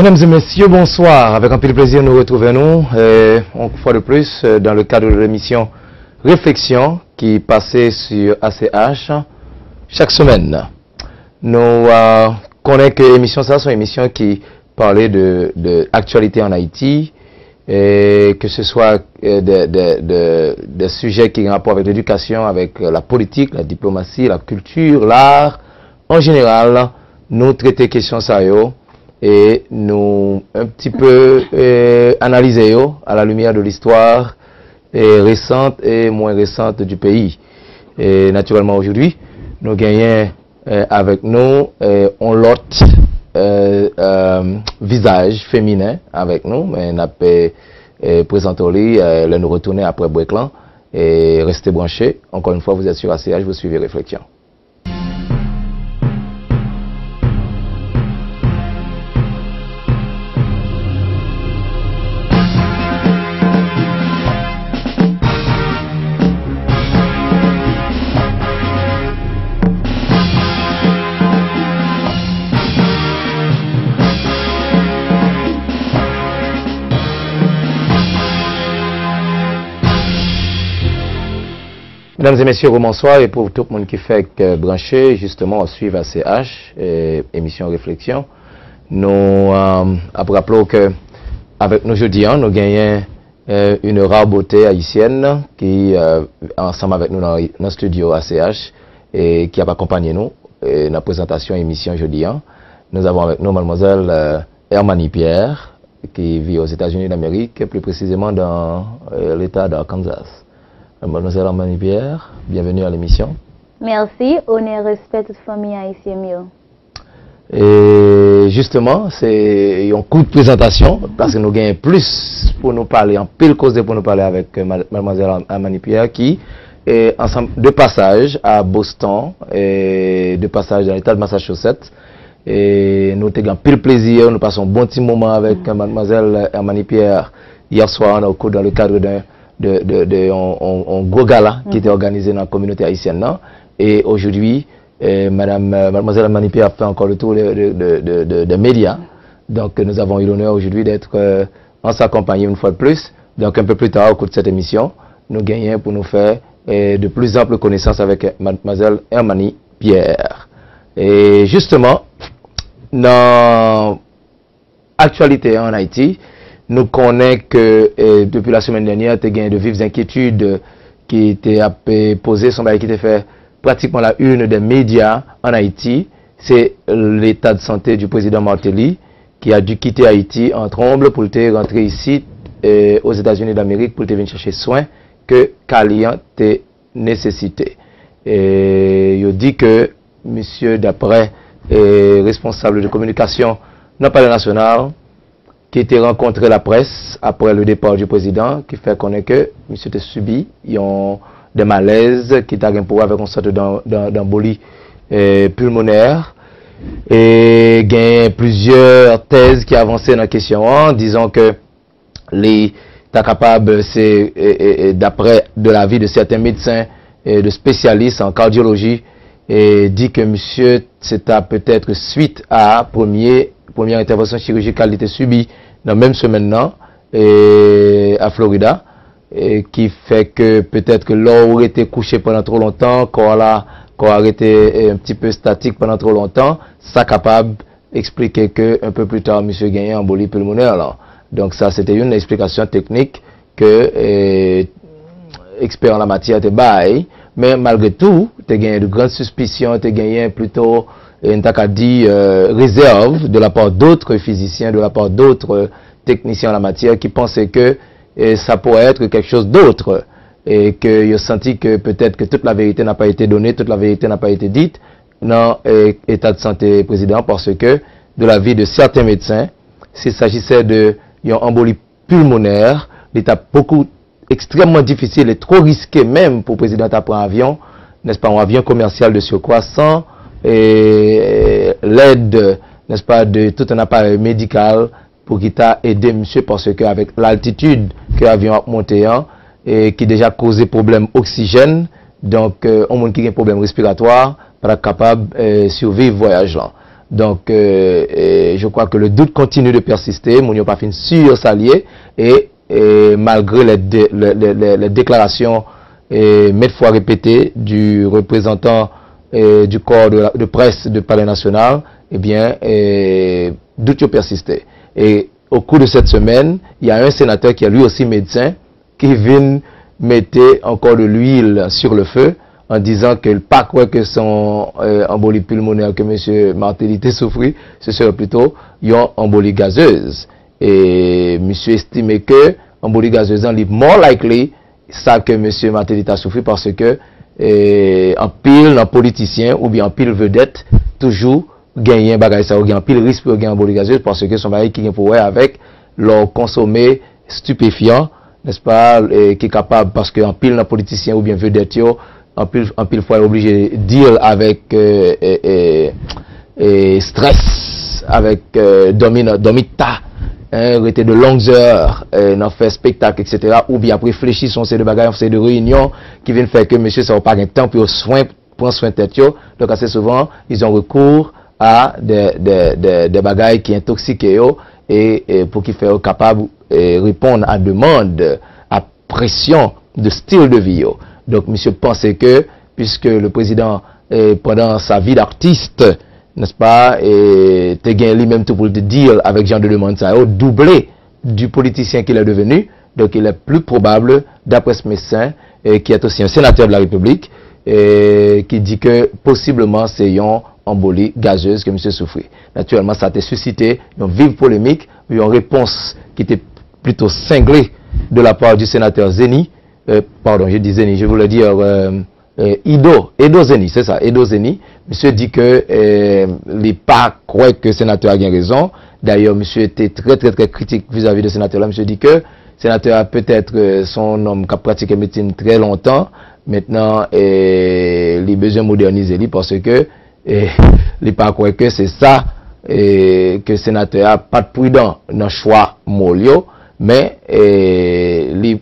Mesdames et messieurs, bonsoir. Avec un peu de plaisir, nous retrouvons une fois de plus dans le cadre de l'émission Réflexion qui passait sur ACH chaque semaine. Nous connaissons que l'émission, ça, c'est une émission qui parlait de actualité en Haïti, et que ce soit des sujets qui ont rapport avec l'éducation, avec la politique, la diplomatie, la culture, l'art. En général, nous traitons questions sérieuses et nous un petit peu analyser à la lumière de l'histoire récente et moins récente du pays. Et naturellement aujourd'hui, nous gagnons avec nous on l'autre visage féminin avec nous, mais on a présenté le nous retourner après Breakland et rester branchés. Encore une fois, vous êtes sur ACH, vous suivez Réflexion. Mesdames et messieurs, bonsoir, et pour tout le monde qui fait brancher, justement, on suit ACH, émission Réflexion. Nous rappelons que avec nous jeudi, nous gagnons une rare beauté haïtienne qui ensemble avec nous dans le studio ACH et qui a accompagné nous dans la présentation émission jeudi. Nous avons avec nous mademoiselle Hermanie Pierre qui vit aux États-Unis d'Amérique, plus précisément dans l'État d'Arkansas. Mademoiselle Hermanie Pierre, bienvenue à l'émission. Merci, honneur, respect toute famille haïtienne. Et justement, c'est un coup de présentation parce que nous gagnons plus pour nous parler, en pile cause pour nous parler avec mademoiselle Hermanie Pierre qui est ensemble de passage à Boston et de passage dans l'État de Massachusetts. Et nous avons pile plaisir, nous passons un bon petit moment avec mademoiselle Hermanie Pierre hier soir dans le cadre d'un gros gala qui était organisé dans la communauté haïtienne. Et aujourd'hui, mademoiselle Hermanie Pierre a fait encore le tour des médias. Donc nous avons eu l'honneur aujourd'hui d'être en sa compagnie une fois de plus. Donc un peu plus tard au cours de cette émission, nous gagnons pour nous faire de plus amples connaissances avec mademoiselle Hermanie Pierre. Et justement, dans l'actualité en Haïti, nous connaissons que depuis la semaine dernière, il y a eu de vives inquiétudes qui étaient posées, qui étaient fait pratiquement la une des médias en Haïti. C'est l'état de santé du président Martelly qui a dû quitter Haïti en tremble pour rentrer ici aux États-Unis d'Amérique pour venir chercher soins que Calian a nécessité. Et il dit que monsieur, d'après responsable de communication dans le Palais national, qui était rencontré la presse après le départ du président, qui fait connaître que M. a subi des malaises qui étaient pour avec une sorte d'embolie pulmonaire. Et il y a plusieurs thèses qui avançaient dans la question, disant que les capables, c'est d'après de l'avis de certains médecins et de spécialistes en cardiologie, et dit que monsieur, c'était peut-être suite à première intervention chirurgicale qui était subie dans la même semaine à Florida, et qui fait que peut-être que l'eau aurait été couché pendant trop longtemps, qu'on a été un petit peu statique pendant trop longtemps, ça capable d'expliquer que un peu plus tard monsieur gagné embolie pulmonaire là. Donc ça c'était une explication technique que experts en la matière te bail, mais malgré tout, tu as gagné de grandes suspicions, tu as gagné plutôt réserve de la part d'autres physiciens, de la part d'autres techniciens en la matière qui pensaient que ça pourrait être quelque chose d'autre et qu'ils ont senti que peut-être que toute la vérité n'a pas été donnée, toute la vérité n'a pas été dite dans l'état de santé président parce que de l'avis de certains médecins, s'il s'agissait d'une embolie pulmonaire, l'état extrêmement difficile et trop risqué même pour le président à prendre un avion, n'est-ce pas, un avion commercial de surcroît sans l'aide, n'est-ce pas, de tout un appareil médical pour qu'il t'a aidé monsieur parce qu'avec l'altitude que l'avion a monté et qui déjà causé problème oxygène, donc on monde qui a un problème respiratoire pas capable de survivre voyage là. Donc, je crois que le doute continue de persister. Moun yo pas fin sûr s'allier et malgré les déclarations maintes fois répétées du représentant du corps de presse du Palais National, eh bien, doute yo persisté. Et au cours de cette semaine, il y a un sénateur qui est lui aussi médecin qui vient mettre encore de l'huile sur le feu en disant qu'il pas croit que son embolie pulmonaire que M. Martelly a souffert, ce serait plutôt une embolie gazeuse. Et M. estime que embolie gazeuse est more likely ça que M. Martelly a souffert parce que en pile un politicien ou bien en pile vedette toujours gagner bagay ça ou bien en pile risque de gagner embolie gazeuse parce que son bagay qui est pour avec leur consommer stupéfiant, n'est-ce pas, qui est capable parce que en pile un politicien ou bien vedette en pile fois obligé de deal avec stress, avec domita, rester de longues heures, dans faire spectacle, etc. Ou bien réfléchir sur ces deux bagages, ces deux réunions qui viennent faire que monsieur ça n'a pas de temps pour prendre soin de tête. Donc assez souvent, ils ont recours à des bagages qui intoxiquent et pour qu'ils soient capables de répondre à demande, à pression de style de vie. Donc, monsieur pensait que, puisque le président, pendant sa vie d'artiste, n'est-ce pas, et te gagné lui-même tout pour le dire avec Jean de demande ça, doublé du politicien qu'il est devenu, donc il est plus probable, d'après ce médecin, qui est aussi un sénateur de la République, qui dit que possiblement c'est une embolie gazeuse que monsieur souffrait. Naturellement, ça a suscité une vive polémique, une réponse qui était plutôt cinglée de la part du sénateur Zeni, pardon, je dis Zeni, je voulais dire Edo Zeni, c'est ça, Edo Zeni. Monsieur dit que les pas croient que le sénateur a bien raison. D'ailleurs, monsieur était très critique vis-à-vis de ce sénateur-là. Monsieur dit que le sénateur a peut-être son homme qui a pratiqué médecine très longtemps. Maintenant, il a besoin de moderniser lui parce que les pas croient que c'est ça que le sénateur a pas de prudent dans le choix molio. Mais il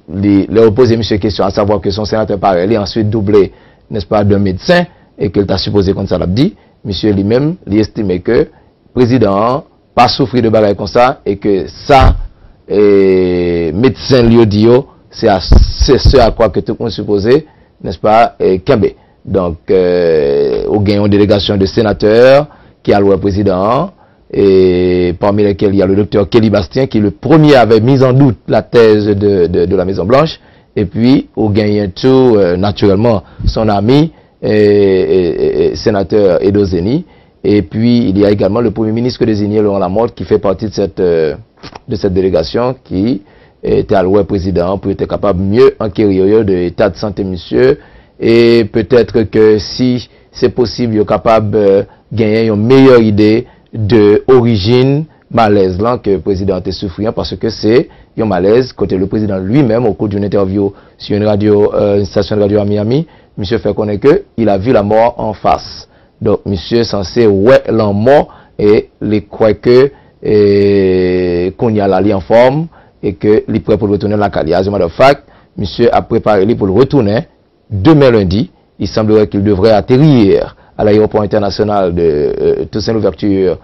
a posé M. question à savoir que son sénateur pareil, il a ensuite doublé, n'est-ce pas, d'un médecin, et qu'il t'a supposé comme ça l'a dit. Monsieur lui-même, il estimait que le président pas souffrir de bagaille comme ça, et que ça, médecin lui dit, c'est ce à quoi que tout le monde supposé, n'est-ce pas, Kembe. Donc, au gain une délégation de sénateurs qui a le président, et parmi lesquels il y a le docteur Kelly Bastien qui le premier avait mis en doute la thèse de la Maison Blanche, et puis au gagnant tout naturellement son ami sénateur Edo Zeni, et puis il y a également le premier ministre désigné Laurent Lamotte qui fait partie de cette délégation qui était alloué président pour être capable mieux enquérir de l'état de santé monsieur, et peut-être que si c'est possible il est capable de gagner une meilleure idée de origine malaise là que le président a souffert parce que c'est un malaise côté le président lui-même au cours d'une interview sur une station de radio à Miami, monsieur fait connaître que il a vu la mort en face. Donc monsieur censé ouais la mort et les croit que qu'on y a la en forme et que il est prêt pour retourner la Cali. As a matter of fact, monsieur a préparé lui pour le retourner demain lundi. Il semblerait qu'il devrait atterrir à l'aéroport international de Toussaint-Louverture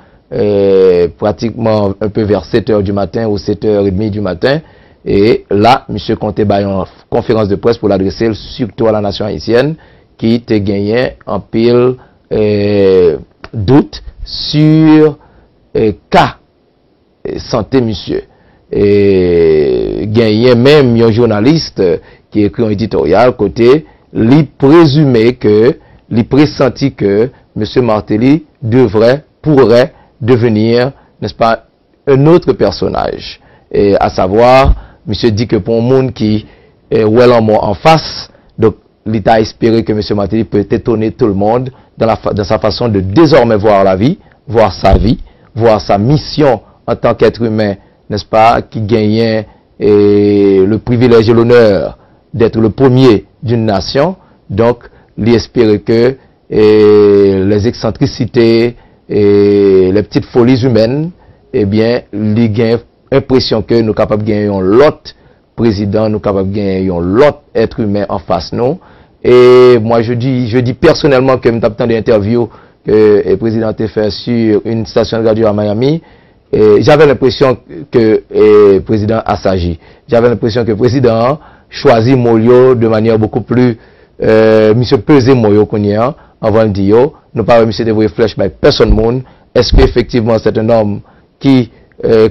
pratiquement un peu vers 7h du matin ou 7h30 du matin. Et là, M. Conté a une conférence de presse pour l'adresser surtout à la nation haïtienne qui a gagné en pile doute sur cas santé monsieur. Et gagné même un journaliste qui écrit un éditorial côté, lui présumé que il pressentit que M. Martelly pourrait devenir, n'est-ce pas, un autre personnage. Et à savoir, M. dit que pour un monde qui est en face, donc l'État a espéré que M. Martelly peut étonner tout le monde dans sa façon de désormais voir la vie, voir sa mission en tant qu'être humain, n'est-ce pas, qui gagnait le privilège et l'honneur d'être le premier d'une nation. Donc, il espérait que les excentricités et les petites folies humaines, eh bien, il gagne l'impression que nous sommes capables de gagner l'autre président, nous sommes capables de gagner l'autre être humain en face nous. Et moi, je dis personnellement que nous avons des interviews que le président a fait sur une station de radio à Miami, j'avais l'impression que le président a s'agi. J'avais l'impression que le président choisit Molio de manière beaucoup plus monsieur peser Molio qu'on y a avant de dire nous pas monsieur devrait flèche by personne monde. Est-ce que effectivement c'est un homme qui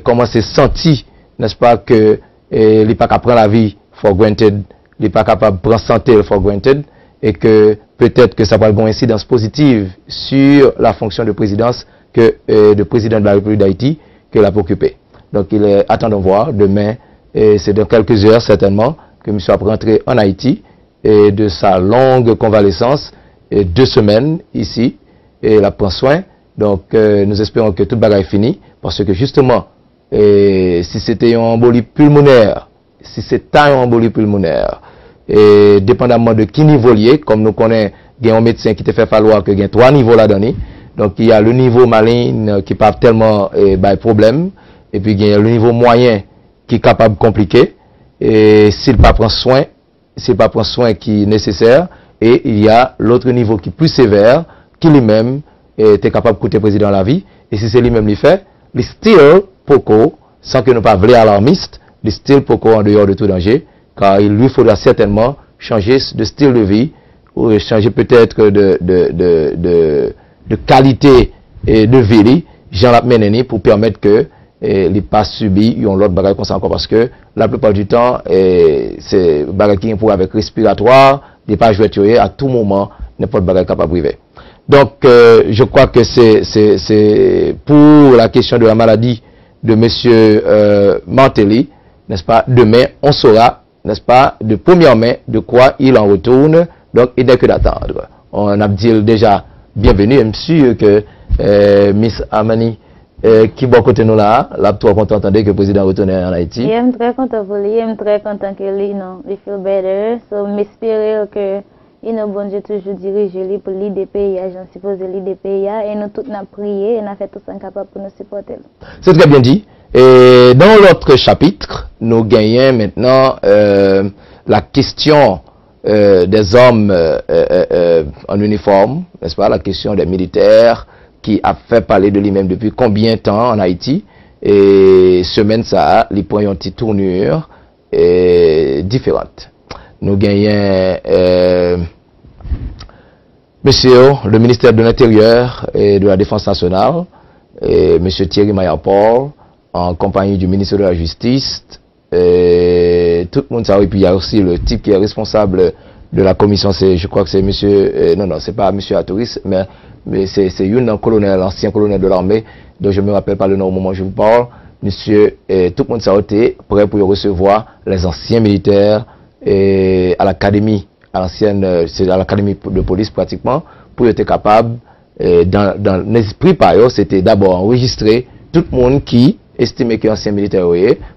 commence à sentir, n'est-ce pas, que il n'est pas capable de prendre la vie for granted, il n'est pas capable de prendre santé for granted, et que peut-être que ça va avoir une incidence positive sur la fonction de présidence que le président de la République d'Haïti qu'il a occupé. Donc il est attendons voir demain, et c'est dans quelques heures certainement que M. va rentrer en Haïti et de sa longue convalescence, et 2 semaines ici, et il prend soin. Donc nous espérons que tout le bagage est fini, parce que justement, si c'était une embolie pulmonaire, si c'est une embolie pulmonaire, et dépendamment de qui niveau lié, comme nous connaissons, il y a un médecin qui te fait falloir que il y a 3 niveaux là-dedans. Donc il y a le niveau maligne qui pas tellement problème, et puis il y a le niveau moyen qui est capable de compliquer, et s'il pas prend soin, qui est nécessaire, et il y a l'autre niveau qui est plus sévère, qui lui-même est capable de coûter président la vie, et si c'est lui-même qui fait, il still poco, sans que nous pas voulions alarmistes, il still poco en dehors de tout danger, car il lui faudra certainement changer de style de vie, ou changer peut-être de qualité de vie, Jean Lapmeneni, pour permettre que les pas subis ont l'autre bagage comme ça encore, parce que la plupart du temps, c'est bagage qui est pour avec respiratoire, des pas jouer à tout moment, n'importe bagage capable de priver. Donc, je crois que c'est pour la question de la maladie de monsieur Martelly, n'est-ce pas, demain, on saura, n'est-ce pas, de première main, de quoi il en retourne, donc il n'est que d'attendre. On a dit déjà, bienvenue, même sûr que Miss Amani, qui bon côté nous là, trop content d'entendre que le président retourne en Haïti. Je suis très content pour lui, je suis très content que lui, non, il feel better, so m'espérer que bon Dieu toujours dirige lui pour l'idée pays, j'en suppose l'idée pays, et nous tous nous prié, et nous fait tous incapables pour nous supporter. C'est très bien dit. Et dans l'autre chapitre, nous gagnons maintenant la question des hommes en uniforme, n'est-ce pas, la question des militaires, qui a fait parler de lui-même depuis combien de temps en Haïti, et semaine ça, les points ont une tournure différente. Nous gagnons monsieur le ministère de l'Intérieur et de la Défense nationale, monsieur Thierry Mayapol, en compagnie du ministre de la Justice, tout le monde sait, et puis il y a aussi le type qui est responsable de la commission, je crois que c'est monsieur, non, c'est pas monsieur Atoris, mais c'est un colonel, ancien colonel de l'armée, dont je ne me rappelle pas le nom au moment où je vous parle. Monsieur, tout le monde s'est été prêt pour recevoir les anciens militaires à l'académie, c'est à l'académie de police pratiquement, pour être capable, dans l'esprit par eux, c'était d'abord enregistrer tout le monde qui estimait qu'un ancien militaire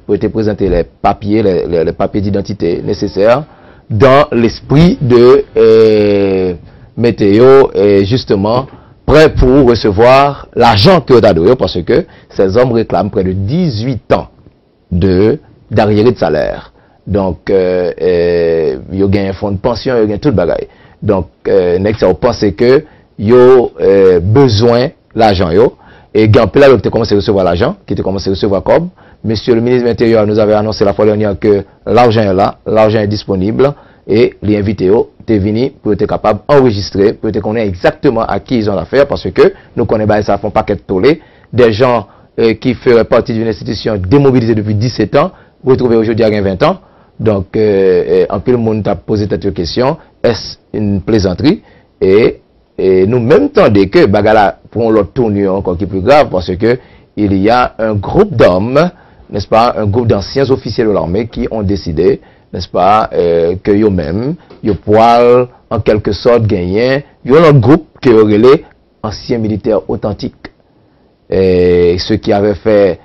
pour te présenter les papiers, les papiers d'identité nécessaires, dans l'esprit de météo, justement, prêt pour recevoir l'argent que t'as donné, parce que ces hommes réclament près de 18 ans d'arriéré de salaire. Donc, ils ont un fonds de pension, ils ont tout le bagage. Donc, next, on pense que ils ont besoin l'argent, et Gampel là, ils ont commencé à recevoir l'argent, qui ont commencé à recevoir comme. Monsieur le ministre de l'Intérieur nous avait annoncé la fois dernière que l'argent est là, l'argent est disponible, et les invités t'es venu pour être capable d'enregistrer, pour te connaître exactement à qui ils ont affaire, parce que nous connaissons ça font paquet de tollé, des gens qui feraient partie d'une institution démobilisée depuis 17 ans, retrouvés aujourd'hui à 20 ans. Donc, en peu le monde t'a posé cette question, est-ce une plaisanterie? Et nous même tendez que Bagala pour l'autre tournure encore qui est plus grave, parce que il y a un groupe d'hommes, n'est-ce pas, un groupe d'anciens officiers de l'armée qui ont décidé, n'est-ce pas, que eux-mêmes, ils pourraient en quelque sorte gagner, il y a un autre groupe qui aurait les anciens militaires authentiques, ceux qui avaient fait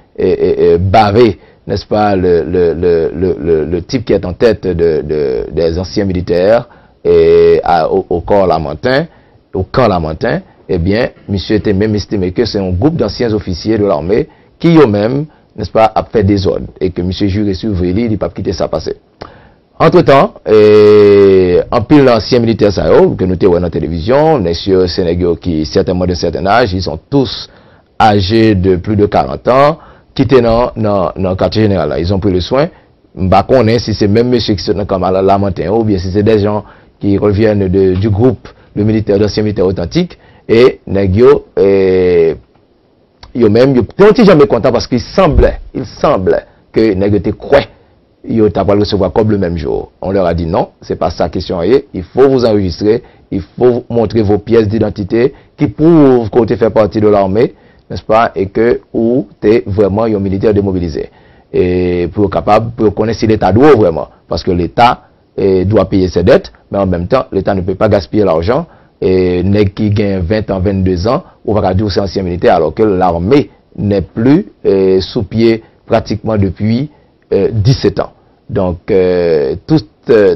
baver, n'est-ce pas, le type qui est en tête des anciens militaires au camp Lamentin, eh bien, monsieur était même estimé que c'est un groupe d'anciens officiers de l'armée qui eux-mêmes, n'est-ce pas, a fait des ordres et que monsieur juré sur Vreli, il n'a pas quitté ça passer. Entre-temps, en pile d'anciens militaires que nous avons dans la télévision, messieurs Sénégal qui certainement de certain âge, ils sont tous âgés de plus de 40 ans, qui étaient dans le quartier général là. Ils ont pris le soin. Je ne sais pas si c'est même monsieur qui sont comme à la montagne ou bien si c'est des gens qui reviennent du groupe de militaires, d'anciens militaires authentiques. Et Negio, yo même, yo petit jamais content parce qu'il semblait que Negio était quoi. Yo t'a pas recevoir comme le même jour. On leur a dit non, c'est pas ça question. Il faut vous enregistrer, il faut montrer vos pièces d'identité qui prouvent que vous faites partie de l'armée, n'est-ce pas, et que vous êtes vraiment un militaire démobilisé. Et pour capable, pour connaître si l'État doit vraiment, parce que l'État doit payer ses dettes, mais en même temps, l'État ne peut pas gaspiller l'argent. Et nèg qui gagne 20 ans, 22 ans, on va dire c'est ancien militaire, alors que l'armée n'est plus sous pied pratiquement depuis 17 ans. Donc, tout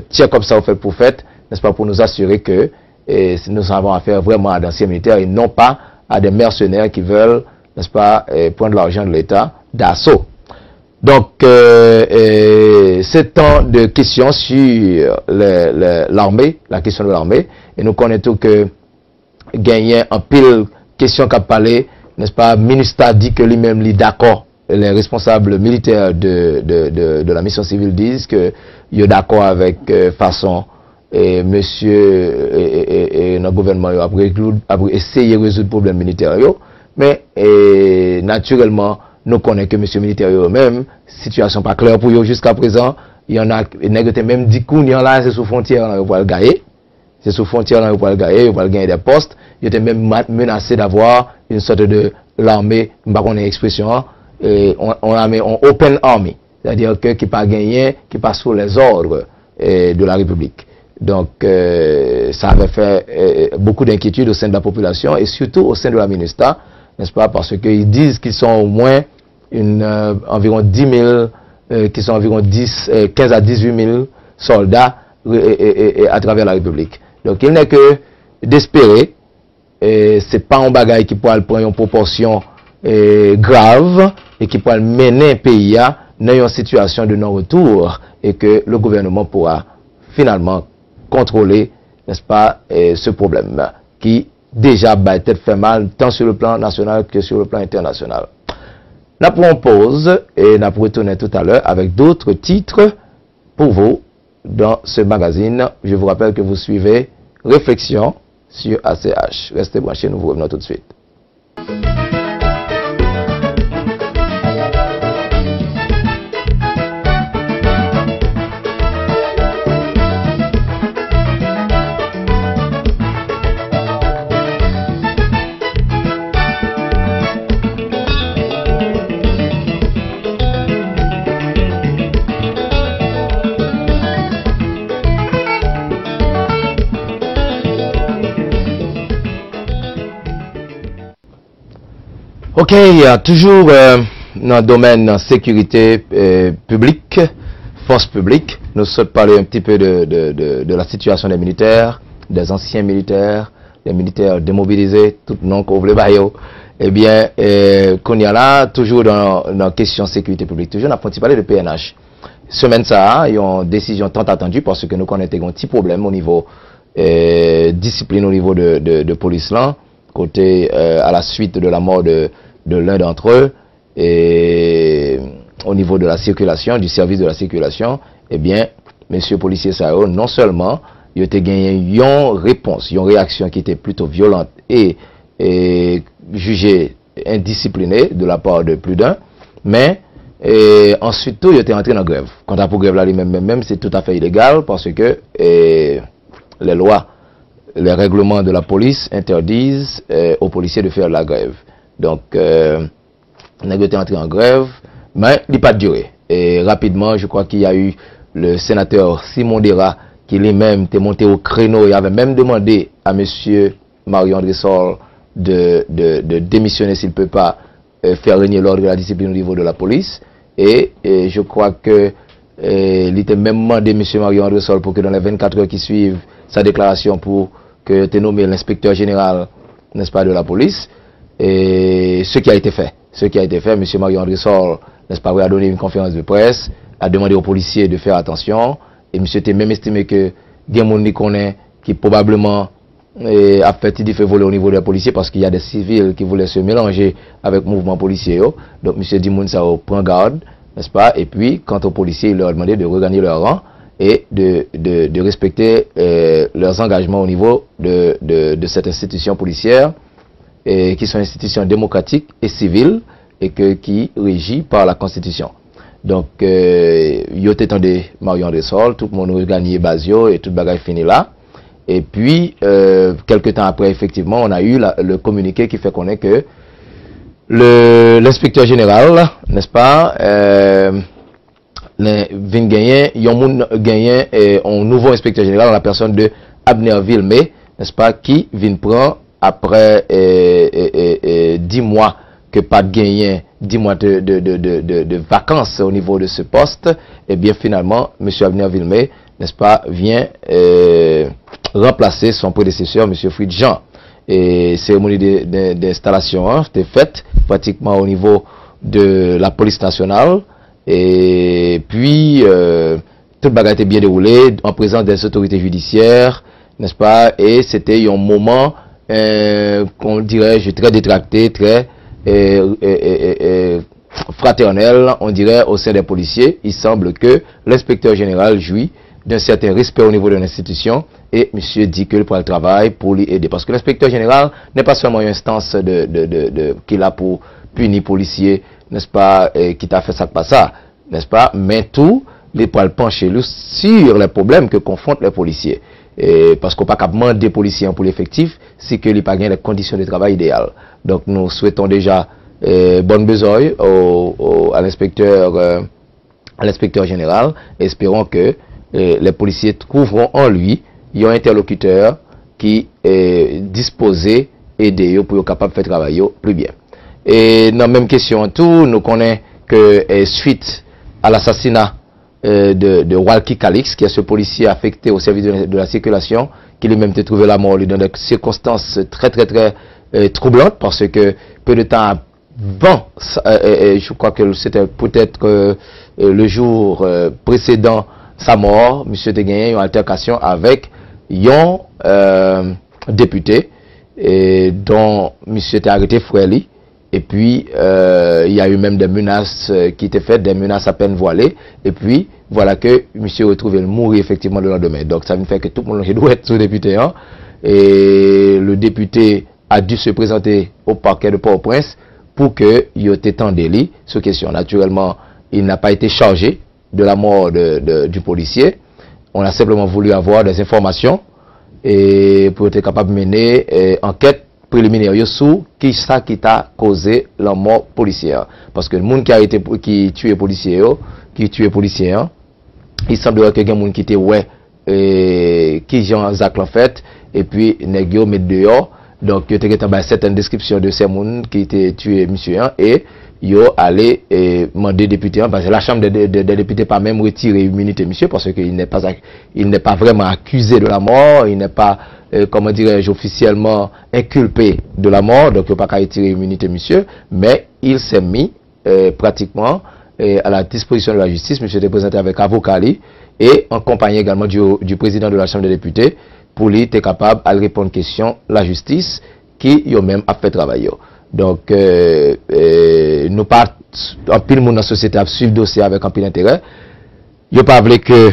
tir comme ça, on fait pour fait, n'est-ce pas, pour nous assurer que nous avons affaire vraiment à d'anciens militaires et non pas à des mercenaires qui veulent, n'est-ce pas, prendre l'argent de l'État d'assaut. Donc, c'est tant de questions sur l'armée, la question de l'armée, et nous connaissons que gagner en pile question qu'a parlé, n'est-ce pas, le ministre a dit que lui-même est d'accord. Les responsables militaires de la mission civile disent que il est d'accord avec façon et monsieur et notre gouvernement a essayé de résoudre le problème militaire, mais naturellement nous connaissons que monsieur militaire eux-mêmes, situation pas claire pour eux jusqu'à présent. Il y en a qui même dit qu'on y en a c'est sous frontière là pour le gagner. C'est sous frontière là pour le gagner, pour gagner des postes. Il était même menacé d'avoir une sorte de l'armée, pas qu'on ait expression, on a mis en open army, c'est-à-dire que qui pas gagné, qui pas sous les ordres de la République. Donc ça avait fait beaucoup d'inquiétudes au sein de la population et surtout au sein de la MINUSTAH, n'est-ce pas, parce qu'ils disent qu'ils sont au moins environ 10 000, qui sont environ 15 à 18 000 soldats à travers la République. Donc il n'est que d'espérer, c'est pas un bagage qui pourra prendre une proportion grave et qui pourra mener le pays dans une situation de non-retour et que le gouvernement pourra finalement contrôler, n'est-ce pas, ce problème qui déjà peut-être fait mal tant sur le plan national que sur le plan international. Nous prenons pause et nous retourner tout à l'heure avec d'autres titres pour vous dans ce magazine. Je vous rappelle que vous suivez Réflexion sur ACH. Restez branchés, nous vous revenons tout de suite. Ok, toujours dans le domaine sécurité publique, force publique, nous souhaitons parler un petit peu de la situation des militaires, des anciens militaires, des militaires démobilisés, tout le nom qu'on voulait bailler. Eh bien, qu'on y a là, toujours dans la question sécurité publique, toujours on a parlé de PNH. Semaine ça, il y a une décision tant attendue parce que nous connaissons un petit problème au niveau discipline au niveau de police là, côté à la suite de la mort de l'un d'entre eux et au niveau de la circulation, du service de la circulation, eh bien, monsieur policier Sao, non seulement il a gagné une réponse, une réaction qui était plutôt violente et jugée indisciplinée de la part de plus d'un, mais ensuite tout il était entré en grève. Quant à pour grève là lui-même, c'est tout à fait illégal parce que les lois, les règlements de la police interdisent aux policiers de faire la grève. Donc, on a été entré en grève, mais il n'a pas duré. Et rapidement, je crois qu'il y a eu le sénateur Simon Dera qui lui-même était monté au créneau et avait même demandé à monsieur Mario-André Sol de démissionner s'il ne peut pas faire régner l'ordre et la discipline au niveau de la police. Et je crois que il était même demandé monsieur Mario-André Sol pour que dans les 24 heures qui suivent sa déclaration pour que tu nommé l'inspecteur général, n'est-ce pas, de la police. Et ce qui a été fait, M. Mario-André Sol, n'est-ce pas, a donné une conférence de presse, a demandé aux policiers de faire attention et monsieur était même estimé que il y a des gens qui probablement a fait voler au niveau des policiers parce qu'il y a des civils qui voulaient se mélanger avec le mouvement policier. Donc monsieur dit ça prend garde, n'est-ce pas? Et puis quant aux policiers, il leur a demandé de regagner leur rang et de respecter leurs engagements au niveau de cette institution policière qui sont institutions démocratiques et civiles et qui régit par la Constitution. Donc, il était temps de Marion de Sol, tout le monde a gagné Basio et tout le bagage fini là. Et puis, quelques temps après, effectivement, on a eu le communiqué qui fait connaître que l'inspecteur général, n'est-ce pas, vient gagner, il y a un nouveau inspecteur général, la personne de Abner Villemé, n'est-ce pas, qui vient prendre après 10 mois que pas de gagné 10 mois de vacances au niveau de ce poste, et bien finalement, M. Abner Villemé, n'est-ce pas, vient remplacer son prédécesseur, M. Fried Jean. Et cérémonie d'installation était faite pratiquement au niveau de la police nationale, et puis toute bagarre était bien déroulée en présence des autorités judiciaires, n'est-ce pas, et c'était un moment qu'on dirait très détracté, très fraternel, on dirait, au sein des policiers. Il semble que l'inspecteur général jouit d'un certain respect au niveau de l'institution et monsieur dit que pour le travail pour lui aider. Parce que l'inspecteur général n'est pas seulement une instance qui a pour punir policiers, n'est-ce pas, qui t'a fait ça pas ça, n'est-ce pas, mais tout, les poils penchés sur les problèmes que confrontent les policiers. Parce qu'on ne peut pas demander des policiers pour l'effectif, c'est que les pas les conditions de travail idéales. Donc nous souhaitons déjà bonne besogne à l'inspecteur général. Espérons que les policiers trouveront en lui un interlocuteur qui est disposé à aider pour être capable de faire travailler plus bien. Et dans la même question, tout, nous connaissons que suite à l'assassinat de Walkie Calix, qui est ce policier affecté au service de la circulation, qui lui-même a trouvé la mort dans des circonstances très troublantes, parce que peu de temps avant, je crois que c'était peut-être le jour précédent sa mort, monsieur a gagné une altercation avec un député dont monsieur était arrêté Fréli. Et puis, il y a eu même des menaces qui étaient faites, des menaces à peine voilées. Et puis, voilà que monsieur retrouvé le mourir effectivement le lendemain. Donc, ça me fait que tout le monde doit être sous député. Hein? Et le député a dû se présenter au parquet de Port-au-Prince pour qu'il y ait été délit sur question. Naturellement, il n'a pas été chargé de la mort du policier. On a simplement voulu avoir des informations et pour être capable de mener enquête préliminaire sur qui ça qui t'a causé la mort policière. Parce que le monde qui tué policier, il semblerait que y a des gens qui étaient qui Jean Jacques en fait, et puis négio met dehors. Donc il y a certaines descriptions de ces gens qui étaient tués monsieur et yo allé demander député parce que la chambre des députés pas même retiré l'immunité monsieur parce qu'il n'est pas vraiment accusé de la mort, il n'est pas comment dirais-je officiellement inculpé de la mort, donc il n'a pas qu'à retirer l'immunité monsieur, mais il s'est mis pratiquement à la disposition de la justice. Monsieur était présenté avec avocat et en compagnie également du président de la chambre des députés pour lui être capable de répondre aux questions la justice qui yo même a fait travail. Donc, nous pas en pile monde dans la société à suivre le dossier avec un pile intérêt. Il pas voulu que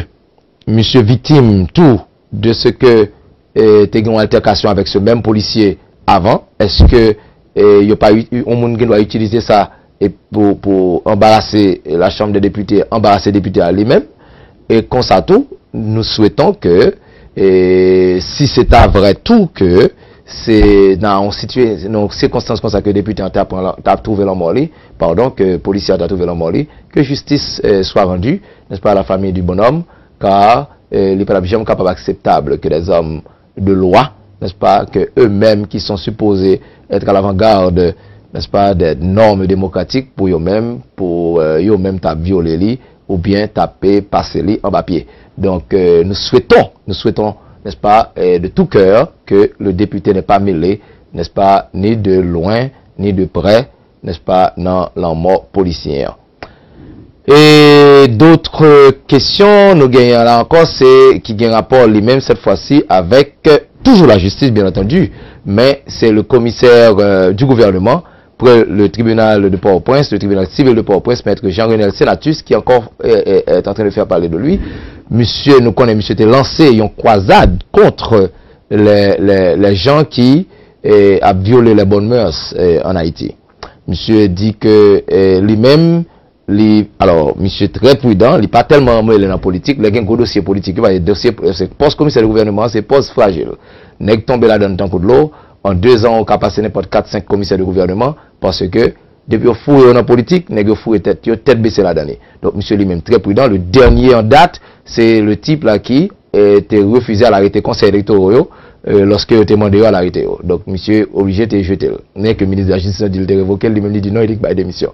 monsieur victime tout de ce que t'es une altercation avec ce même policier avant. Est-ce que il n'y a pas eu un monde qui doit utiliser ça et pour embarrasser la Chambre des députés, embarrasser les députés à lui-même? Et comme ça tout, nous souhaitons que si c'est à vrai tout que c'est dans une circonstance comme ça que le député a trouvé la mort, pardon, que le policier a trouvé la mort, que justice soit rendue, n'est-ce pas, à la famille du bonhomme, car il n'est pas jamais capable acceptable que des hommes de loi, n'est-ce pas, que eux-mêmes qui sont supposés être à l'avant-garde, n'est-ce pas, des normes démocratiques pour eux-mêmes taper violer ou bien taper passer en papier. Donc nous souhaitons, n'est-ce pas, de tout cœur que le député n'est pas mêlé, n'est-ce pas, ni de loin, ni de près, n'est-ce pas, dans la mort policière. Et Et d'autres questions, nous gagnons là encore, c'est qui gagne rapport lui-même cette fois-ci avec toujours la justice, bien entendu, mais c'est le commissaire du gouvernement pour le tribunal de Port-au-Prince, le tribunal civil de Port-au-Prince, maître Jean-Renel Senatus, qui encore est en train de faire parler de lui. Monsieur, nous connaissons, monsieur était lancé une croisade contre les gens qui a violé les bonnes mœurs en Haïti. Monsieur dit que lui-même, alors, monsieur très prudent, il n'est pas tellement mêlé dans la politique, il y a un gros dossier politique, c'est poste commissaire du gouvernement, c'est poste fragile. N'est que tombé là dans le temps de l'eau, en 2 ans, on a passé n'importe 4-5 commissaires du gouvernement, parce que, depuis qu'on fouille dans la politique, n'est que fouille tête baissée la dernière. Donc, monsieur lui-même très prudent, le dernier en date, c'est le type là qui était refusé à l'arrêter conseil électoral, lorsque il était demandé à l'arrêter. Donc, monsieur obligé de jeter. N'est que le ministre de la Justice a dit de révoquer, lui-même dit non, il dit qu'il démission.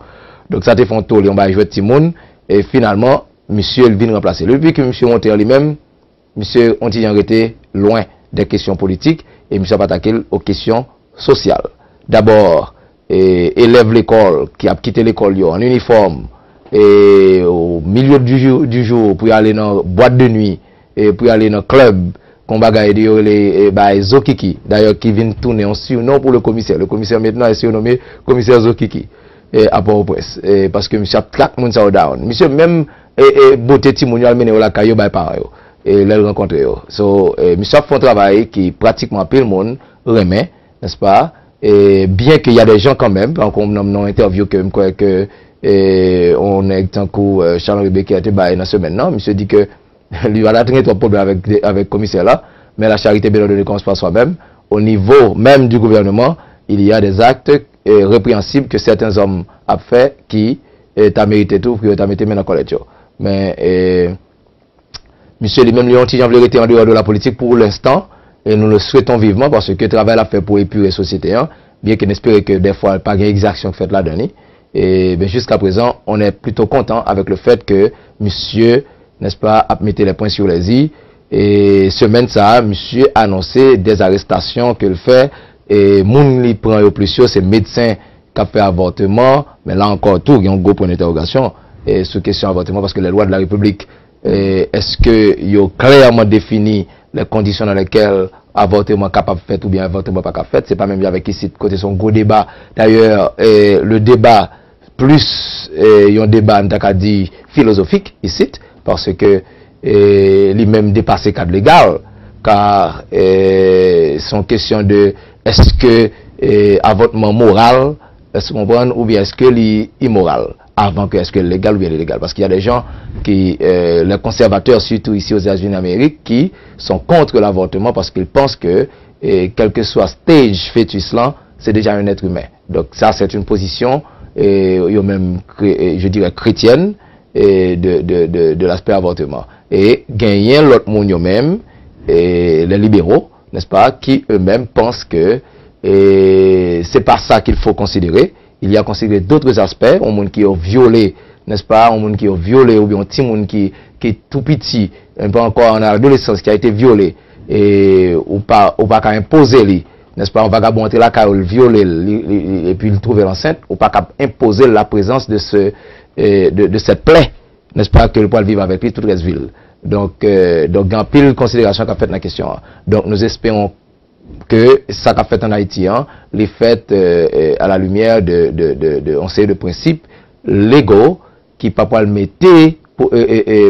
Donc ça te fait un tour, on va jouer Timoun, et finalement, monsieur il vient remplacer. Depuis que monsieur monté en lui-même, monsieur on dit arrêté loin des questions politiques, et monsieur va attaquer aux questions sociales. D'abord, élève l'école, qui a quitté l'école en uniforme, et au milieu du jour, pour aller dans boîte de nuit, et pour aller dans club, qu'on bagaille les Zokiki, d'ailleurs qui vient tourner en surnom pour le commissaire. Le commissaire maintenant est surnommé commissaire Zokiki. À Port-au-Prince, parce que monsieur a traqué moun sa down. Monsieur même beauté timoun al mené au la caillou bay par yo et les rencontrer yo. So monsieur a fait un travail qui pratiquement pile monde remet, n'est-ce pas? Et bien qu'il y a des gens quand même, comme dans interview que on est tant que Charles Ribé qui a été baillé dans ce maintenant, monsieur dit que lui va traiter trop problème avec commissaire là, mais la charité bien ordonnée commence par soi-même. Au niveau même du gouvernement, il y a des actes répréhensible que certains hommes ont fait qui t'a mérité tout que t'a mis dans la collecte. Mais monsieur lui-même lui ont dit en dehors de la politique pour l'instant et nous le souhaitons vivement parce que le travail a fait pour épurer la société, hein, bien qu'on espère que des fois pas d'exaction faite là-dedans. Et ben, jusqu'à présent, on est plutôt content avec le fait que monsieur, n'est-ce pas, a mis les points sur les i. Et semaine ça, monsieur a annoncé des arrestations qu'il fait. Et moun li prend au plus sûr, c'est médecin qui a fait avortement, mais là encore tout, il y a un gros point d'interrogation sur question avortement parce que les lois de la République, est-ce que ils ont clairement défini les conditions dans lesquelles avortement capable de faire ou bien avortement pas capable de faire, c'est pas même avec ici côté son gros débat. D'ailleurs, le débat plus il y a un débat on dit philosophique ici parce que lui-même dépassé cadre légal car son question de est-ce que avortement moral, est-ce qu'on comprend, ou bien est-ce que l'immoral, avant que est-ce que légal ou bien illégal, parce qu'il y a des gens qui, les conservateurs surtout ici aux États-Unis d'Amérique, qui sont contre l'avortement parce qu'ils pensent que quel que soit stage fœtus là, c'est déjà un être humain. Donc ça c'est une position, même je dirais chrétienne, de l'aspect avortement. Et gagner l'autre monde même, les libéraux, n'est-ce pas, qui eux-mêmes pensent que c'est pas ça qu'il faut considérer. Il y a considéré d'autres aspects, un monde qui a violé, n'est-ce pas, un monde qui a violé, ou bien un petit monde qui est tout petit, un peu encore en adolescence, qui a été violé, ou pas qu'à imposer lui, n'est-ce pas, on va entrer là, car il violer, et puis il trouver l'enceinte, ou pas qu'à imposer la présence de cette plaie, n'est-ce pas, que le poil vivre avec lui, toute la ville. Donc, dans pile considération qu'a fait dans la question. Donc, nous espérons que ça qu'a fait en Haïti, hein, les faits à la lumière on sait de principes légaux qui pas le mettre pour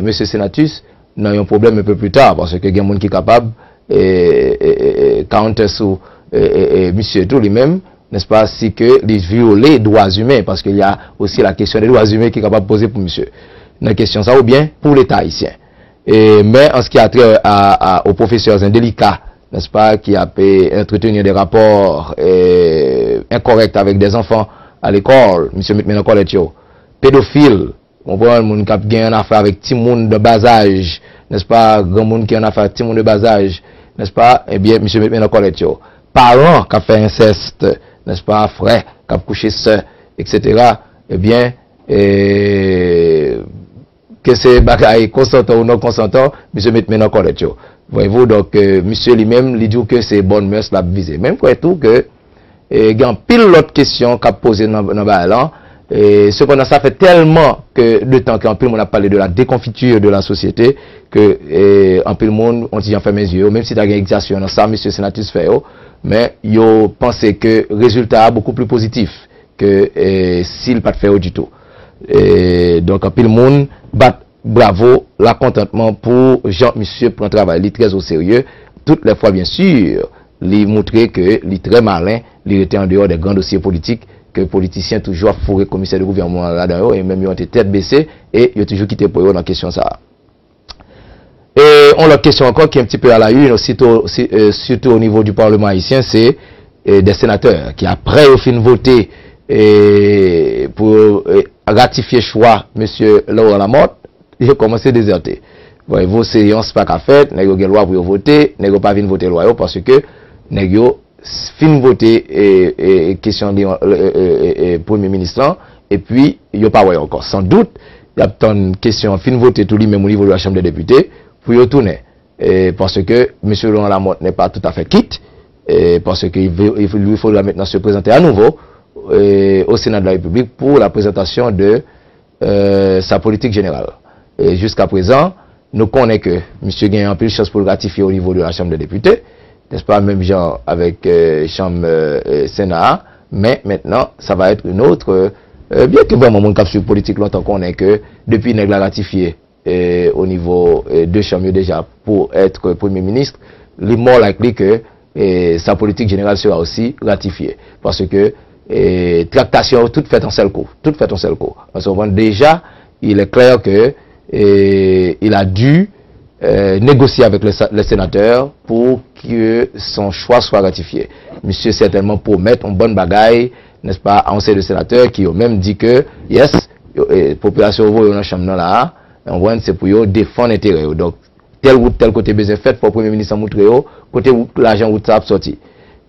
monsieur Senatus dans un problème un peu plus tard parce que il y a des gens qui sont capables counter sur monsieur tout lui-même, n'est-ce pas, si que les violer les droits humains parce qu'il y a aussi la question des droits humains qui est capable de poser pour monsieur. Une question ça ou bien pour l'État haïtien. Mais en ce qui a trait aux professeurs indélicats, n'est-ce pas, qui a pu entretenir des rapports incorrects avec des enfants à l'école, monsieur maintenant collège, pédophile, on voit un monde qui a gagné en affaire avec petit monde de bas âge, n'est-ce pas, grand monde qui a en affaire avec petit monde de bas âge, n'est-ce pas, eh bien, monsieur maintenant collège, parents qui a fait inceste, n'est-ce pas, frère qui a couché sœur, etc., eh bien, que c'est bagaille consentant ou non consentant, monsieur met maintenant collège. Voyez-vous, donc, monsieur lui-même, il dit que c'est bonne mœurs la visée. Même quoi tout que, il y a pile l'autre question qu'a posé dans le balan, Et cependant, ça fait tellement de temps qu'en plus, on a parlé de la déconfiture de la société, que en plus le monde, on dit, j'en fais mes yeux, même si tu as une exercice dans ça, monsieur sénateur fait, mais yo pensé que le résultat est beaucoup plus positif que s'il pas fait du tout. Donc, en plus le monde, bravo, la contentement pour Jean-Monsieur pour un travail, il est très au sérieux. Toutes les fois, bien sûr, il montrer que il est très malin, il était en dehors des grands dossiers politiques, que les politiciens toujours fourré commissaire de gouvernement là-dedans, et même ils ont été tête baissée, et ils ont toujours quitté pour eux dans la question ça. Et on a une question encore qui est un petit peu à la une, surtout au niveau du Parlement haïtien, c'est des sénateurs qui, après au fin voter pour ratifier le choix M. Laurent Lamotte, ils ont commencé à déserter. Bon, vos séances pas qu'à faire, n'a pas loi pour voter, n'a pas venir voter loi parce que n'a fin voter question de premier ministre et puis il y a pas encore. Sans doute, il y a une question fin voter tout lui même au niveau de la Chambre des députés pour y retourner parce que M. Laurent Lamotte n'est pas tout à fait quitte parce qu'il lui faudra maintenant se présenter à nouveau au Sénat de la République pour la présentation de sa politique générale. Et jusqu'à présent, nous connaissons que M. Gagne a plus de chance pour le ratifier au niveau de la Chambre des députés, n'est-ce pas, même genre avec Chambre Sénat, mais maintenant, ça va être une autre, bien que vraiment mon cap sur politique longtemps qu'on est que depuis qu'il a ratifié au niveau de Chambre déjà pour être Premier ministre, il est more likely que sa politique générale sera aussi ratifiée. Parce que tractation, tout fait en seul coup. Tout fait en seul coup. Déjà, il est clair que il a dû négocier avec les sénateurs pour que son choix soit ratifié. Monsieur certainement promet une bonne bagaille, n'est-ce pas, à un de sénateurs qui ont même dit que, yes, population dans la chambre là, c'est pour défendre l'intérêt. Donc, tel route, tel côté besoin fait pour le Premier ministre montrer, côté l'argent route ça a sorti.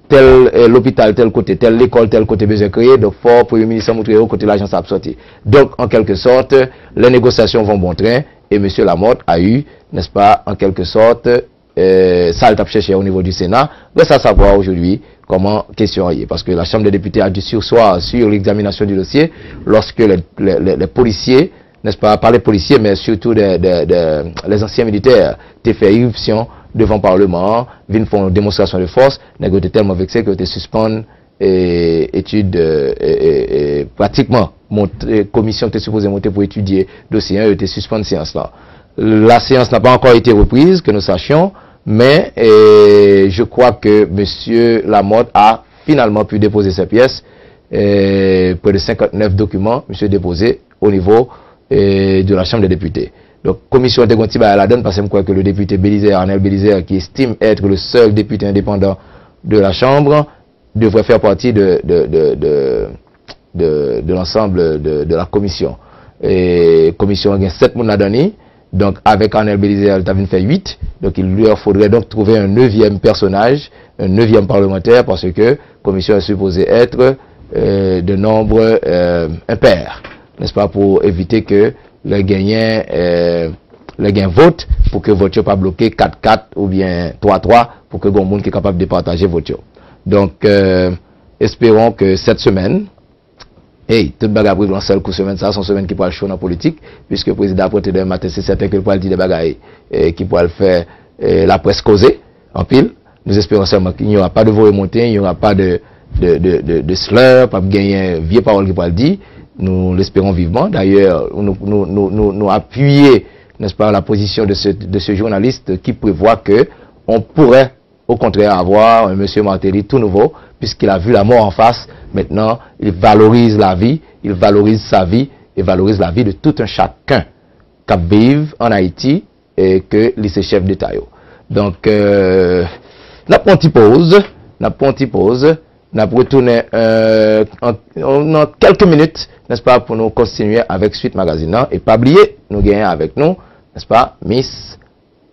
Tel l'hôpital, tel côté, tel l'école, tel côté besoin créer, donc fort le Premier ministre montrer côté l'argent ça a sorti. Donc, en quelque sorte, les négociations vont bon train et M. Lamotte a eu, n'est-ce pas, en quelque sorte, ça le tape chercher au niveau du Sénat. Mais ça savoir aujourd'hui comment question est. Parce que la Chambre des députés a dû sursoir sur l'examination du dossier lorsque les policiers, n'est-ce pas, pas les policiers, mais surtout les anciens militaires, ont fait irruption devant le Parlement, viennent faire une démonstration de force, n'a été tellement vexé que ont suspendent études pratiquement commission était supposée monter pour étudier le dossier, elle était suspendue séance là. La séance n'a pas encore été reprise, que nous sachions, mais je crois que M. Lamotte a finalement pu déposer ses pièces, près de 59 documents, M. déposé au niveau de la Chambre des députés. Donc, commission de Gontiba à la donne, parce que je crois que le député Bélizer, Arnel Bélizer, qui estime être le seul député indépendant de la Chambre, devrait faire partie de l'ensemble de la commission. Et commission a 7 moun donné, donc avec Arnel Bélizer, il a fait 8, donc il lui faudrait donc trouver un 9e personnage, un 9e parlementaire, parce que la commission est supposée être de nombre impair, n'est-ce pas, pour éviter que les gagnants votent, pour que le vote pas bloqué 4-4 ou bien 3-3, pour que le monde qui est capable de partager le vote. Donc, espérons que cette semaine, tout le bagage dans seul coup semaine, ça, son semaine qui pourra le chaud dans la politique, puisque le président apporte demain matin, c'est certain qu'il pourra dire des bagages qui pourra le faire la presse causée, en pile. Nous espérons seulement qu'il n'y aura pas de voix remontée, il n'y aura pas de slur, pas de gagner vieille parole qui pourra le dire. Nous l'espérons vivement. D'ailleurs, nous appuyer, n'est-ce pas, la position de ce journaliste qui prévoit que on pourrait, au contraire, avoir un monsieur Martelly tout nouveau, puisqu'il a vu la mort en face. Maintenant, il valorise la vie, il valorise sa vie, et valorise la vie de tout un chacun qui vit en Haïti et que il est chef d'État. Donc, la petite pause, n'a retourné en quelques minutes, n'est-ce pas, pour nous continuer avec Suite Magazine. Et pas oublier, nous gagnons avec nous, n'est-ce pas, Miss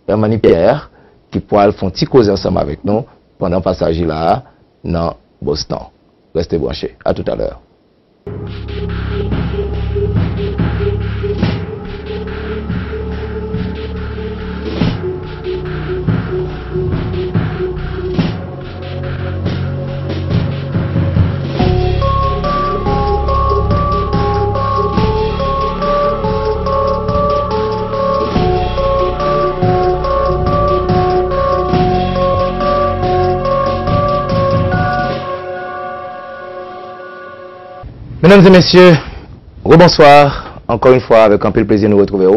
Hermanie Pierre, qui pourra faire un petit cause ensemble avec nous pendant le passage là, dans Boston. Restez branchés. À tout à l'heure. Mesdames et messieurs, rebonsoir. Encore une fois, avec un peu de plaisir de nous retrouver.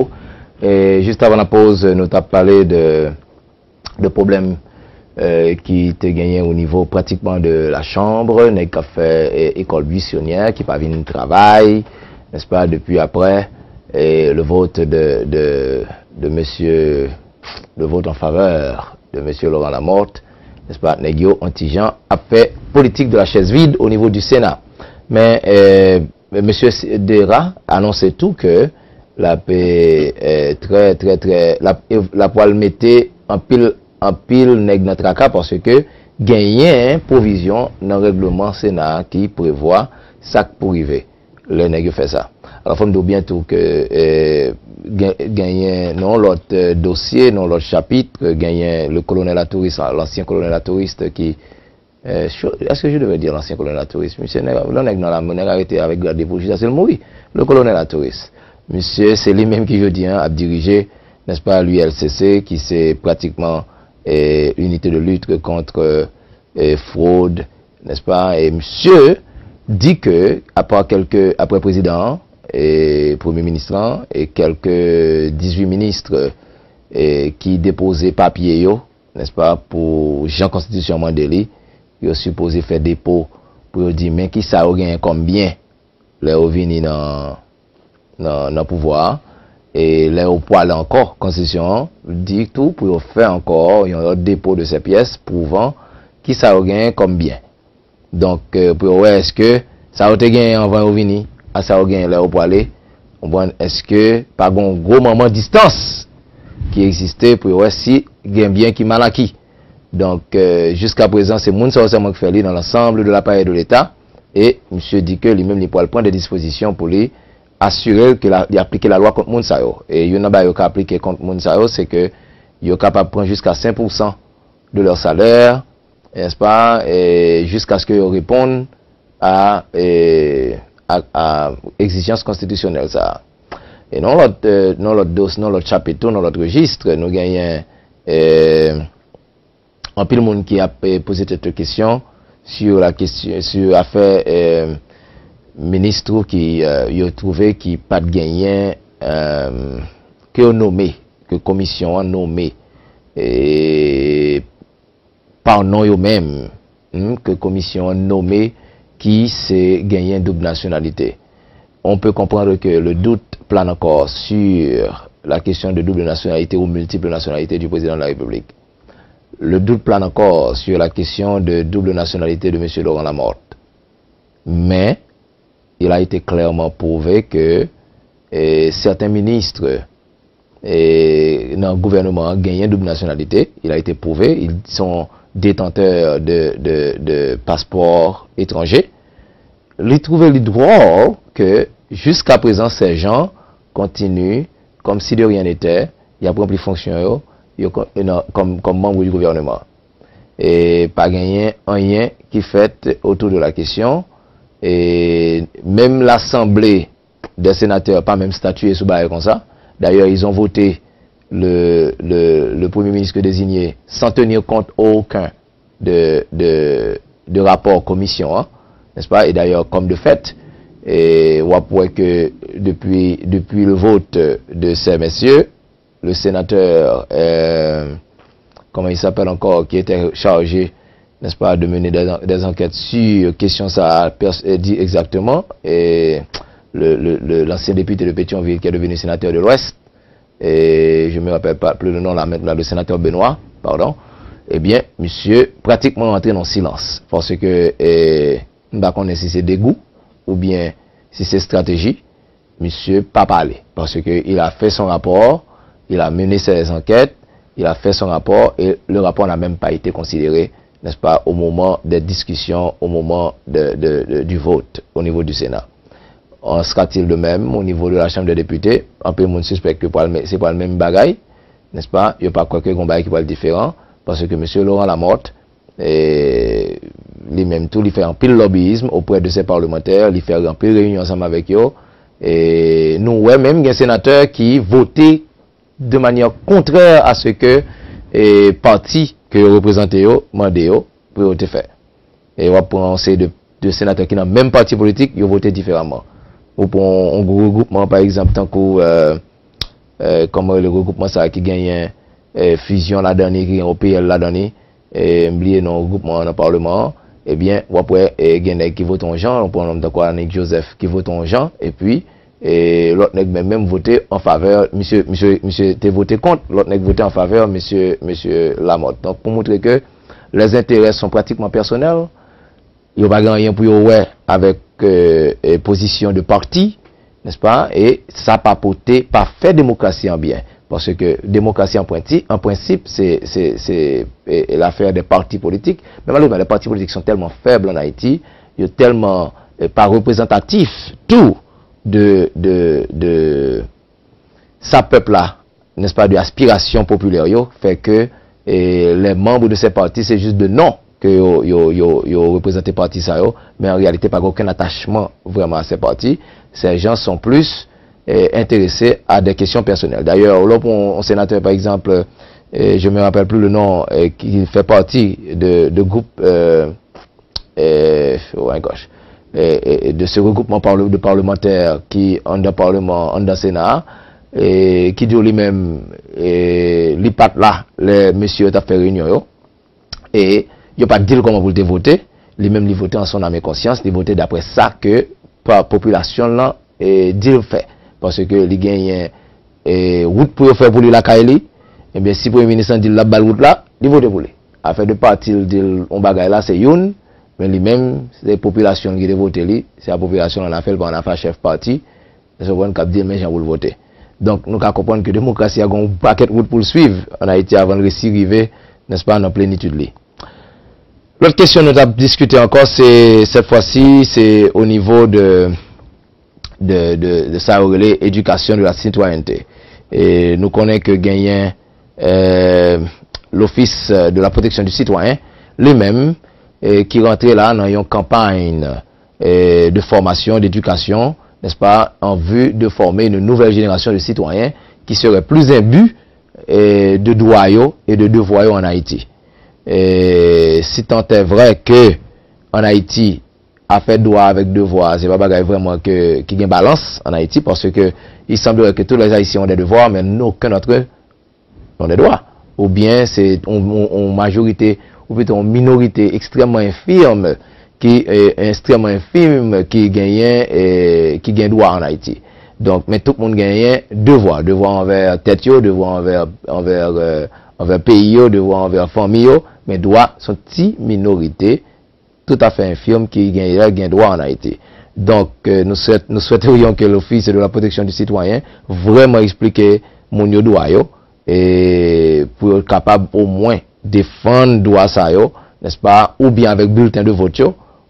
Et juste avant la pause, nous avons parlé de problèmes qui étaient gagnés au niveau pratiquement de la chambre, n'a qu'à fait école buissonnière, qui pas venu de travail, n'est-ce pas, depuis après, et le vote de monsieur, le vote en faveur de monsieur Laurent Lamorte, n'est-ce pas, Négio Antijan a fait politique de la chaise vide au niveau du Sénat. Mais monsieur Dera annonçait tout que la paix la poêle mettait en pile nèg dans tracas parce que gagné provision dans le règlement Sénat qui prévoit ça pour arriver. Le nèg fait ça. Alors faut nous bientôt que gagné non l'autre dossier, non l'autre chapitre, gagné le colonel à touriste, l'ancien colonel à touriste qui est-ce que je devais dire l'ancien colonel à touriste? Monsieur, l'on est dans la monnaie arrêté avec garde des poursuites, c'est le mourir. Le colonel à touriste. Monsieur, c'est lui-même qui, je dis, a dirigé, n'est-ce pas, l'ULCC, qui c'est pratiquement l'unité de lutte contre fraude, n'est-ce pas? Et monsieur dit que, après président et premier ministre, et quelques 18 ministres qui déposaient papier, n'est-ce pas, pour Jean Constitution Mandeli, ils ont supposé faire dépôt pour dire, mais qui ça a gagné combien? Les vini dans le pouvoir. Et les au poil encore, Constitution dit tout pour faire encore un dépôt de ces pièces prouvant qui ça a gagné combien. Donc, pour voir est-ce que ça a été gagné en 20 vini, à ça a gagné les au poil, est-ce que pas un gros moment de distance qui existait pour voir si gain bien qui mal acquis. Donc, jusqu'à présent, c'est moun ça qui fait dans l'ensemble de l'appareil de l'État. Et monsieur dit que lui-même, il pourra prendre des dispositions pour lui assurer qu'il applique la loi contre moun sa yo. Et il y en a qui appliquer contre moun sa yo, c'est que il est capable de prendre jusqu'à 5% de leur salaire, n'est-ce pas, et jusqu'à ce qu'ils répondent à exigences constitutionnelles. Ça. Et non l'autre chapitre, non l'autre registre, nous gagnons un peu de monde qui a posé cette question sur l'affaire ministre qui a trouvé qui pas de gagné que nommé, que commission a nommé et par nom eux-mêmes que commission a nommé qui s'est gagné double nationalité. On peut comprendre que le doute plane encore sur la question de double nationalité ou multiple nationalité du président de la République. Le doute plane encore sur la question de double nationalité de M. Laurent Lamorte. Mais, il a été clairement prouvé que certains ministres dans le gouvernement ont gagné double nationalité. Il a été prouvé. Ils sont détenteurs de passeports étrangers. Ils trouvaient le droit que jusqu'à présent, ces gens continuent comme si de rien n'était. Ils ont pris fonction comme membre du gouvernement. Et pas gagné rien qui fait autour de la question. Et même l'Assemblée des sénateurs, pas même statué sous barre comme ça. D'ailleurs, ils ont voté le Premier ministre désigné sans tenir compte aucun de rapport commission, hein, n'est-ce pas? Et d'ailleurs, comme de fait, on voit que depuis le vote de ces messieurs, le sénateur, comment il s'appelle encore, qui était chargé, n'est-ce pas, de mener des enquêtes sur question ça dit exactement, et l'ancien député de Pétionville qui est devenu sénateur de l'Ouest, et je me rappelle pas plus le nom là maintenant, le sénateur Benoît, pardon, eh bien, monsieur, pratiquement entré dans le silence, parce que, nous ne connaissons pas si c'est dégoût, ou bien si c'est stratégie, monsieur pas parlé, parce que il a fait son rapport, il a mené ses enquêtes, il a fait son rapport, et le rapport n'a même pas été considéré, n'est-ce pas, au moment des discussions, au moment du vote au niveau du Sénat. En sera-t-il de même au niveau de la Chambre des députés? Un peu mon suspect que c'est pas le même bagaille, n'est-ce pas? Il n'y a pas quoi que un bagaille qui va être différent, parce que M. Laurent Lamorte, lui-même tout, il fait un pile lobbyisme auprès de ses parlementaires, il fait un pile réunion ensemble avec eux, et nous, ouais, même, il y a un sénateur qui votait de manière contraire à ce que parti que représentez eux, mandé eux, pour te faire. Et on va penser de de sénateurs qui n'ont même parti politique, ils ont voté différemment. Ou pour un regroupement, par exemple, tant que comme le regroupement ça qui gagne fusion la dernière, qui gagne au PL la dernière, et oublier non regroupement dans le Parlement, eh bien, ou après, gagne qui vote en Jean, on prend de quoi Nick Joseph qui vote en Jean, et puis, l'autre nèg même voté en faveur, monsieur t'es voté contre, l'autre nèg voté en faveur, monsieur Lamotte. Donc, pour montrer que les intérêts sont pratiquement personnels, il n'y a pas rien pour ouais avec position de parti, n'est-ce pas? Et ça pas porté, pas fait démocratie en bien. Parce que démocratie en principe, c'est l'affaire des partis politiques. Mais malheureusement, les partis politiques sont tellement faibles en Haïti, ils sont tellement pas représentatifs, tout de sa peuple là, n'est-ce pas, de aspiration populaire, fait que les membres de ces partis, c'est juste de nom que yo représenté parti ça mais en réalité pas aucun attachement vraiment à ces partis. Ces gens sont plus intéressés à des questions personnelles. D'ailleurs, là pour un sénateur par exemple, je me rappelle plus le nom, qui fait partie de groupe gauche, de ce regroupement de parlementaires qui ont dans le Parlement, ont dans le Sénat, et qui dit lui-même, les pattes là, les messieurs ont fait réunion, et il n'y a pas de dire comment vous le voter, lui-même il vote en son âme et conscience, il vote d'après ça que la population là, dit le fait. Parce que il gagne route pour faire pour lui la Kaili, et bien si le Premier ministre dit la balle route là, il vote pour lui. Afin de partir de on bagaille là, c'est une, mais lui-même, c'est la population qui vote lui, c'est la population en a fait, on a fait chef parti, c'est ce qu'on a dit, mais j'ai voulu voter. Donc, nous avons compris que la démocratie a un paquet de route pour le suivre en Haïti avant de arriver, n'est-ce pas, en plénitude. L'autre question que nous avons discuté encore, c'est cette fois-ci, c'est au niveau de ça relais éducation de la citoyenneté. Et nous connaissons que gagnant l'Office de la protection du citoyen, lui-même, qui rentrait là dans une campagne de formation, d'éducation, n'est-ce pas, en vue de former une nouvelle génération de citoyens qui seraient plus imbus de droits et de devoirs en Haïti. Et si tant est vrai que en Haïti a fait droit avec devoir, c'est pas bagaille vraiment qui gagne balance en Haïti, parce que il semblerait que tous les Haïtiens ont des devoirs, mais aucun d'entre eux ont des droits. Ou bien c'est une majorité, ou plutôt une minorité extrêmement infime qui gagne droit en Haïti. Donc, mais tout le monde gagne devoir envers tête, devoir envers pays, devoir envers famille, mais droit sont petites minorités tout à fait infirmes qui gagnent droit en Haïti. Donc, nous souhaiterions que l'Office de la protection du citoyen vraiment explique mon droit et pour être capable au moins défendre droit ça n'est-ce pas, ou bien avec bulletin de vote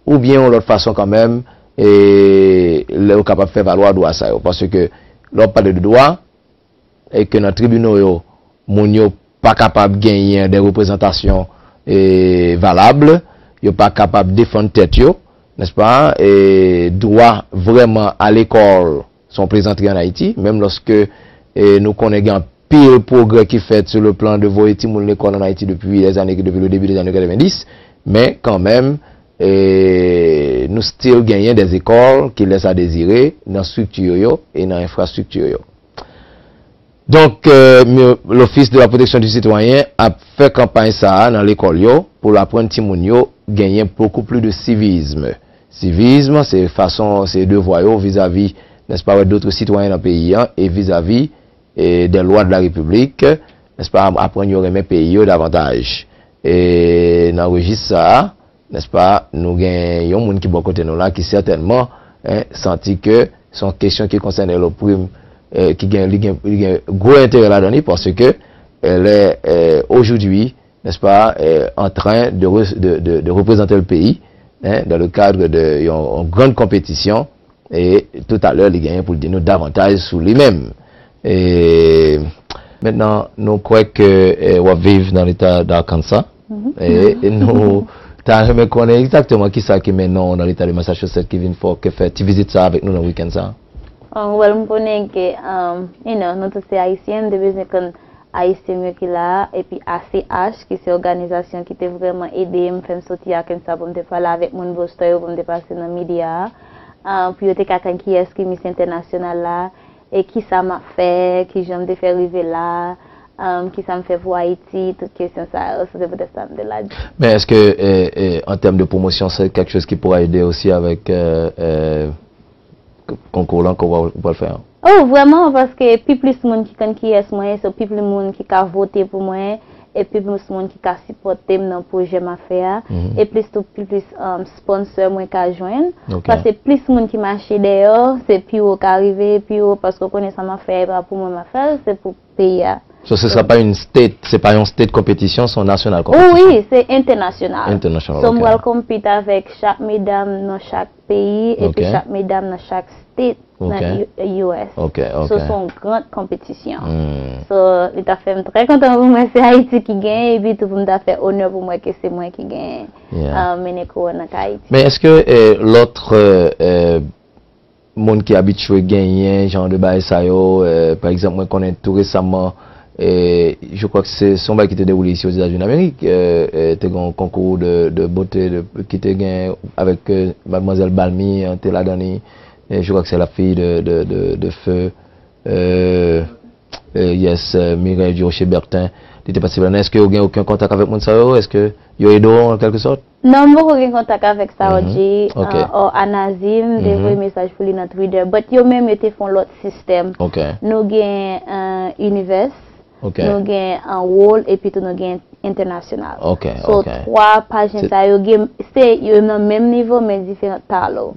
ou bien de l'autre façon quand même et est capable de faire valoir droit ça parce que l'on parle de droit et que dans le tribunal mon pas capable de gagner des représentations valables, yo pas capable de défendre tête n'est-ce pas, et droit vraiment à l'école sont présentés en Haïti, même lorsque nous connaissons pire progrès qui fait sur le plan de voyer l'école en Haïti depuis le début des années 90, mais quand même nous still gagnons des écoles qui laissent à désirer dans la structure et dans l'infrastructure. Donc, l'Office de la protection du citoyen a fait campagne ça dans l'école pour l'apprendre Timounio gagner beaucoup plus de civisme. Civisme, c'est devoir vis-à-vis, n'est-ce pas, d'autres citoyens dans le pays et vis-à-vis des lois de la République, n'est-ce pas, apprendre à aimer pays davantage. Et dans le registre ça, n'est-ce pas, nous gagnons un monde qui est côté nous là, qui certainement senti que sont questions qui concernent le prime, qui gagne gros intérêt là-dedans parce que elle est aujourd'hui, n'est-ce pas, en train de représenter le pays dans le cadre d'une grande compétition et tout à l'heure il gagne pour dire nous davantage sur lui-même. Et maintenant nous croyons que on va vivre dans l'état d'Arkansas et nous t'as connaît exactement qui ça qui maintenant dans l'état de Massachusetts qui vient pour que faire tu visites ça avec nous dans le week-end ça. Well, je connais que nous tous haïtiens de besoin que Haïtien qui là et puis ACH qui c'est organisation qui t'a vraiment aidé me faire sortir comme ça pour me parler avec mon boss pour me passer dans les médias puis il y a quelqu'un qui est qui Miss International là et qui ça m'a fait qui j'aime de faire arriver là qui ça me fait pour Haïti toute question ça c'est peut-être ça de là. Mais est-ce que en termes de promotion c'est quelque chose qui pourra aider aussi avec concours là qu'on va le faire? Oh, vraiment, parce que plus de monde qui est moi, c'est plus de monde qui a voté pour moi, et plus de monde qui a supporté mon projet m'a fait, et plus sponsor moi qui a joindre. Parce que plus de monde qui marche d'ailleurs, c'est plus haut qui arrive, plus haut parce qu'on connaît ça m'a fait, pour moi m'a fait, c'est pour payer. So, ce sera pas une state, c'est pas une state compétition, c'est national compétition. Oh, oui, c'est international. International. So, on va compétir avec chaque mesdames dans chaque pays et puis chaque mesdames dans chaque state dans US. So, c'est une grande compétition. So, il t'a fait très content pour moi, c'est Haïti qui gagne et puis tout le monde a fait honneur pour moi que c'est moi qui gagne. Mais est-ce que l'autre monde qui est habitué à gagner genre de bail ça par exemple moi connais tout récemment je crois que c'est son bail qui était déroulé ici aux États-Unis d'Amérique t'es un concours de beauté qui était gagné avec mademoiselle Balmy en la dernière je crois que c'est la fille de feu yes Mireille Durocher-Bertin. Est-ce que vous avez aucun contact avec Monsao? Est-ce que vous avez aidé en quelque sorte? Non, je n'ai aucun contact avec Saoji ou Anazim, des vrais messages pour lui dans Twitter. Mais ils même été font l'autre système. Nous avons un univers, nous avons un wall et puis nous avons international. So, trois pages, c'est le même niveau mais différents talos.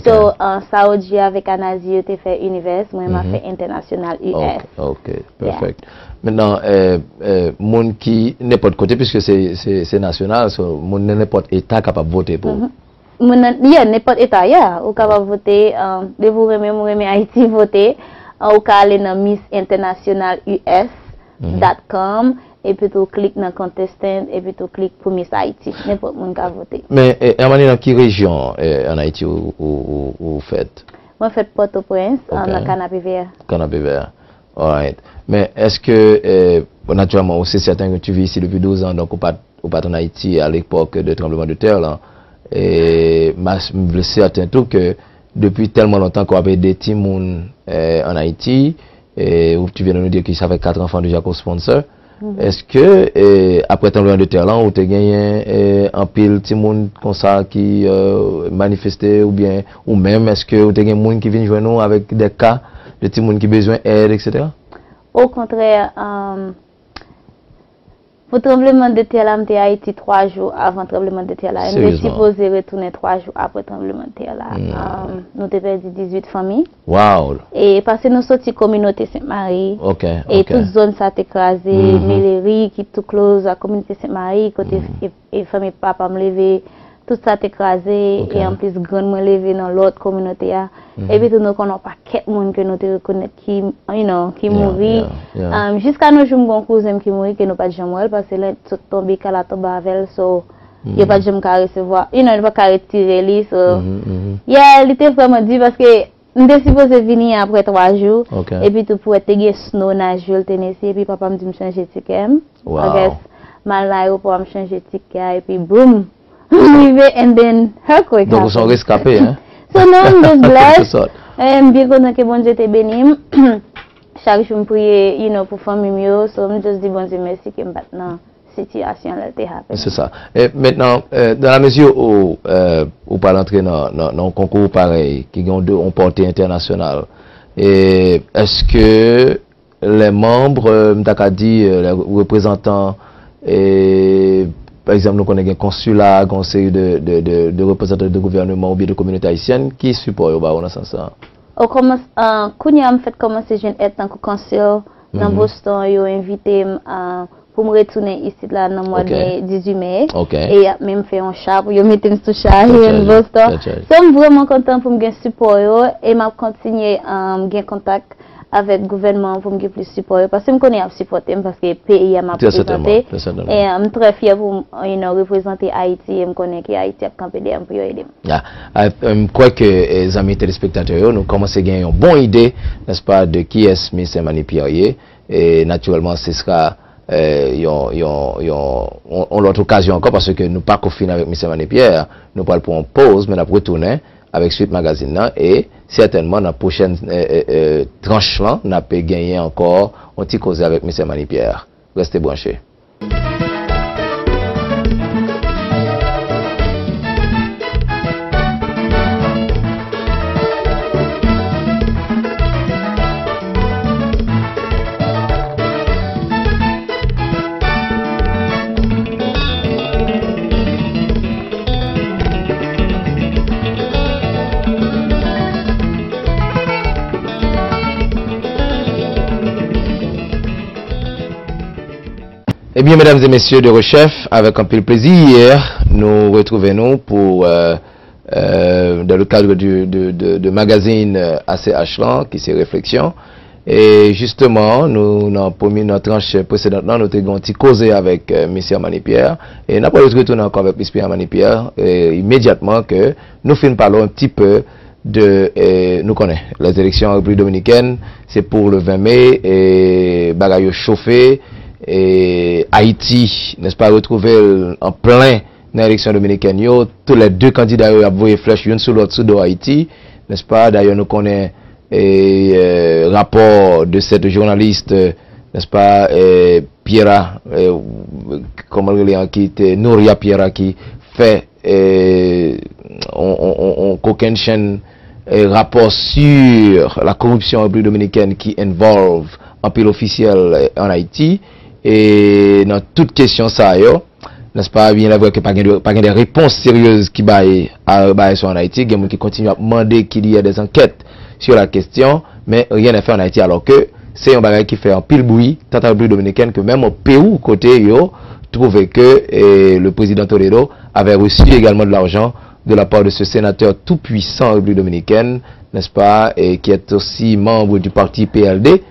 So, Saoji avec Anazim, tu fait univers, moi je fait international US. Ok, perfect. Maintenant, monde qui n'importe côté puisque c'est national, so monde n'importe état capable de voter pour. N'importe état, ou capable de voter. De vous remercier Haïti voter, ou aller dans Miss International US.com et puis tu cliques dans contestant et puis tu cliques pour Miss Haïti. N'importe monde qui voter. Mais dans quelle région en Haïti vous faites? Moi, je fais Port-au-Prince, dans Canapé Vert. Canapé Vert. Alright. Mais est-ce que, naturellement, c'est certain que tu vis ici depuis 12 ans, donc au pas en Haïti à l'époque de tremblement de terre, là, et je suis certain tout que depuis tellement longtemps qu'on avait des teams en Haïti, et où tu viens de nous dire que ça fait 4 enfants déjà qu'on sponsor, est-ce que, après tremblement de terre, là, où tu as gagné un pile team comme ça qui manifestait, ou bien, ou même, est-ce que tu as gagné des gens qui viennent jouer nous avec des cas de petits gens qui ont besoin d'aide, etc.? Au contraire, pour le tremblement de terre, j'étais à Haïti 3 jours avant le tremblement de terre. Je suis supposé retourner 3 jours après le tremblement de terre. Nous avons perdu 18 familles. Wow! Et parce que nous sommes sortis communauté Sainte-Marie. Et toute zone ça s'est écrasé. Mélérie qui tout close, la communauté Sainte-Marie, côté et famille papa me lever. Tout ça est écrasé et en plus grand me levé dans l'autre communauté et puis nous connaissons pas quel monde que nous te reconnaître qui mourit jusqu'à nos jours mon cousin qui mourit que nous pas jamais parce que là tout tombé à la tombe avec so il pas jamais qu'à recevoir il pas qu'à retirer lui so il était vraiment dit parce que nous étions supposé venir après 3 jours et puis tout pour être snow Nashville Tennessee et puis papa me dit me changer ticket mal l'aéroport me changer ticket et puis boum and then earthquake. Donc, ils sont rescapés, hein? So, non, I'm just blessed. Bien content que bon Dieu te bénisse. Chaque jour, je prie, pour famille mieux. So, je just dis bon Dieu merci que maintenant, situation là, te happen. C'est ça. Et maintenant, dans la mesure où, on peut entrer dans un concours pareil, qui ont une portée internationale, est-ce que les membres, dit, les représentants, par exemple, nous connaissons un consulat, un conseil de représentants de gouvernement ou bien de communauté haïtienne qui supportent dans ce sens. Quand j'ai fait commencer à être dans le conseil dans Boston, ils ont invité pour me retourner ici là dans le mois de 18 mai. Et même fait un chat pour me mettre sur chat dans Boston. Je suis vraiment content pour me gagner support et je continue à gagner contact avec le gouvernement pour me donner plus de support parce que je connais à supporter parce que le pays m'a présenté et je suis très fier pour représenter Haïti et je connais que Haïti a campé derrière pour aider. Je crois que les amis téléspectateurs nous commençons à gagner une bonne idée, n'est-ce pas, de qui est Miss Emmanuel Pierrier Et naturellement, ce sera on l'autre occasion encore parce que nous pas confinés avec M. Mané-Pierre, nous parlons pour une pause, mais nous retourner avec Suite Magazine là, et certainement dans la prochaine tranche là, nous peut gagner encore un petit cause avec M. Mané-Pierre. Restez branchés. Eh bien, mesdames et messieurs de Rechef, avec un peu de plaisir, nous retrouvons pour, dans le cadre de magazine ACH qui c'est Réflexion. Et justement, nous, dans notre tranche précédente, nous avons un petit causé avec M. Mané-Pierre. Et nous avons retourné encore avec M. Mané-Pierre, immédiatement que nous finissons parler un petit peu nous connaissons les élections en République dominicaine, c'est pour le 20 mai, et bagaille chauffé. Et Haïti, n'est-ce pas, retrouvé en plein dans l'élection dominicaine, tous les deux candidats ont envoyé flèche l'un sur l'autre de Haïti, n'est-ce pas? D'ailleurs, nous connaissons rapport de cette journaliste, n'est-ce pas, Pierra, comment on dit, qui était Nouria Pierra, qui fait aucune chaîne rapport sur la corruption en République dominicaine qui involve un pile officiel en Haïti. Et dans toute question ça n'est-ce pas, bien vrai que pas de réponses sérieuses qui baillent sur en Haïti, il y a des gens qui continuent à demander qu'il y ait des enquêtes sur la question, mais rien n'est fait en Haïti, alors que c'est un bagage qui fait un pile bruit tant en République dominicaine que même au Pérou côté trouvé que le président Toledo avait reçu également de l'argent de la part de ce sénateur tout puissant en République dominicaine, n'est-ce pas, et qui est aussi membre du parti PLD,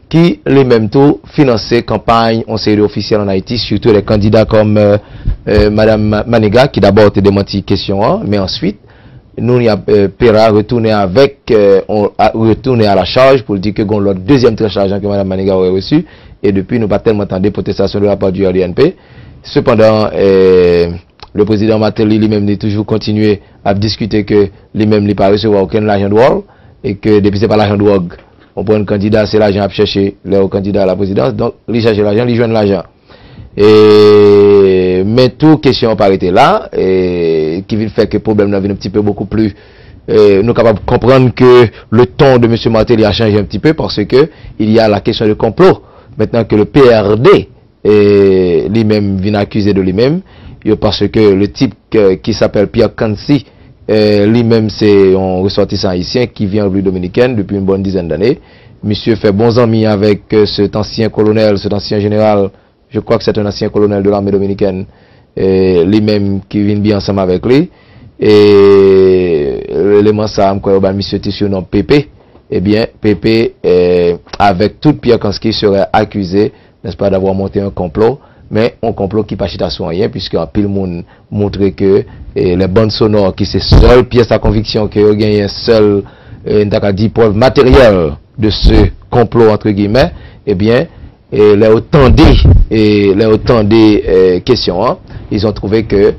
qui lui-même tout finançait campagne en série officielle en Haïti, surtout les candidats comme Madame Maniga, qui d'abord était démenti question, mais ensuite nous y a Pera retourné retourné à la charge pour dire que le deuxième tranche d'argent que Madame Maniga aurait reçu, et depuis nous pas tellement entendu protestation de la part du RDNP. Cependant, le président Martelly lui-même dit toujours continuer à discuter que lui-même n'a pas recevoir aucun argent de Wall, et que depuis c'est pas l'argent de Wall, on prend un candidat, c'est l'argent à chercher le candidat à la présidence, donc il cherche l'argent, il joue l'argent. Et mais tout question pas arrêté là, et qui vient faire que le problème vient un petit peu beaucoup plus nous capables de comprendre que le ton de M. Martelly a changé un petit peu parce que il y a la question de complot. Maintenant que le PRD lui-même vient accuser de lui-même, parce que le type qui s'appelle Pierre Kansi, lui-même c'est un ressortissant haïtien qui vient en République dominicaine depuis une bonne dizaine d'années. Monsieur fait bons amis avec cet ancien colonel, cet ancien général, je crois que c'est un ancien colonel de l'armée dominicaine, lui-même qui vient bien ensemble avec lui. Et l'élément ça, monsieur Tissot non PP, eh bien PP avec toute Pierre Kansi serait accusé, n'est-ce pas, d'avoir monté un complot. Mais un complot qui pas chita sur rien, puisque un pile monde montre que les bandes sonores qui c'est seule pièce à conviction que il y a un seul preuve matérielle de ce complot entre guillemets, eh bien les autant des questions, ils ont trouvé que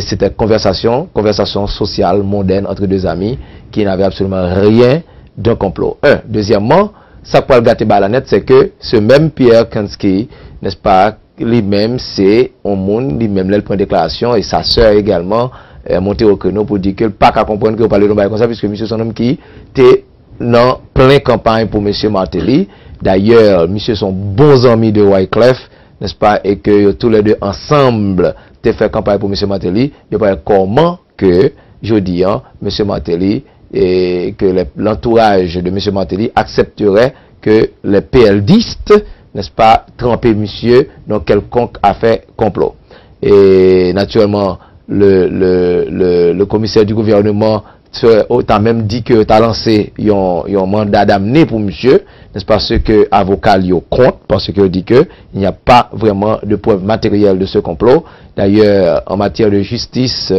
c'était conversation sociale mondaine entre deux amis qui n'avaient absolument rien d'un complot. Deuxièmement, ça peut le gâter la net, c'est que ce même Pierre Kansi, n'est-ce pas, lui-même, c'est un monde, lui-même, là, il prend une déclaration, et sa sœur également, monté au créneau pour dire que pas qu'à comprendre que vous parlez de comme ça, puisque monsieur son homme qui était dans plein campagne pour monsieur Martelly. D'ailleurs, monsieur sont bons amis de Wyclef, n'est-ce pas, et que tous les deux ensemble, t'es fait campagne pour monsieur Martelly. Il n'y a pas comment que, je dis, monsieur Martelly, et que l'entourage de monsieur Martelly accepterait que les PLDistes, n'est-ce pas, tremper monsieur dans quelconque affaire complot. Et naturellement, le commissaire du gouvernement t'a même dit que t'as lancé un mandat d'amener pour monsieur, n'est-ce pas, ce que avocat lui compte, parce qu'il dit que il n'y a pas vraiment de preuves matérielles de ce complot. D'ailleurs, en matière de justice,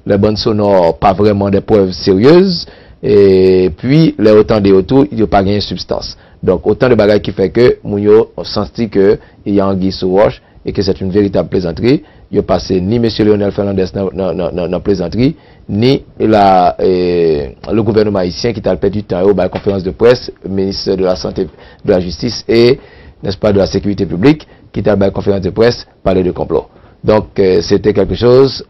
les bandes sonores, pas vraiment des preuves sérieuses, et puis, les autant des autour, il n'y a pas de substance. Donc, autant de bagages qui fait que, Mounio, on sentit que, il y a anguille sous roche, et que c'est une véritable plaisanterie. Il a passé ni M. Lionel Fernandez dans plaisanterie, ni le gouvernement haïtien qui t'a perdu du temps à la conférence de presse, ministre de la Santé, de la Justice et, n'est-ce pas, de la Sécurité publique, qui t'a à la conférence de presse, parler de complot. Donc, c'était quelque chose,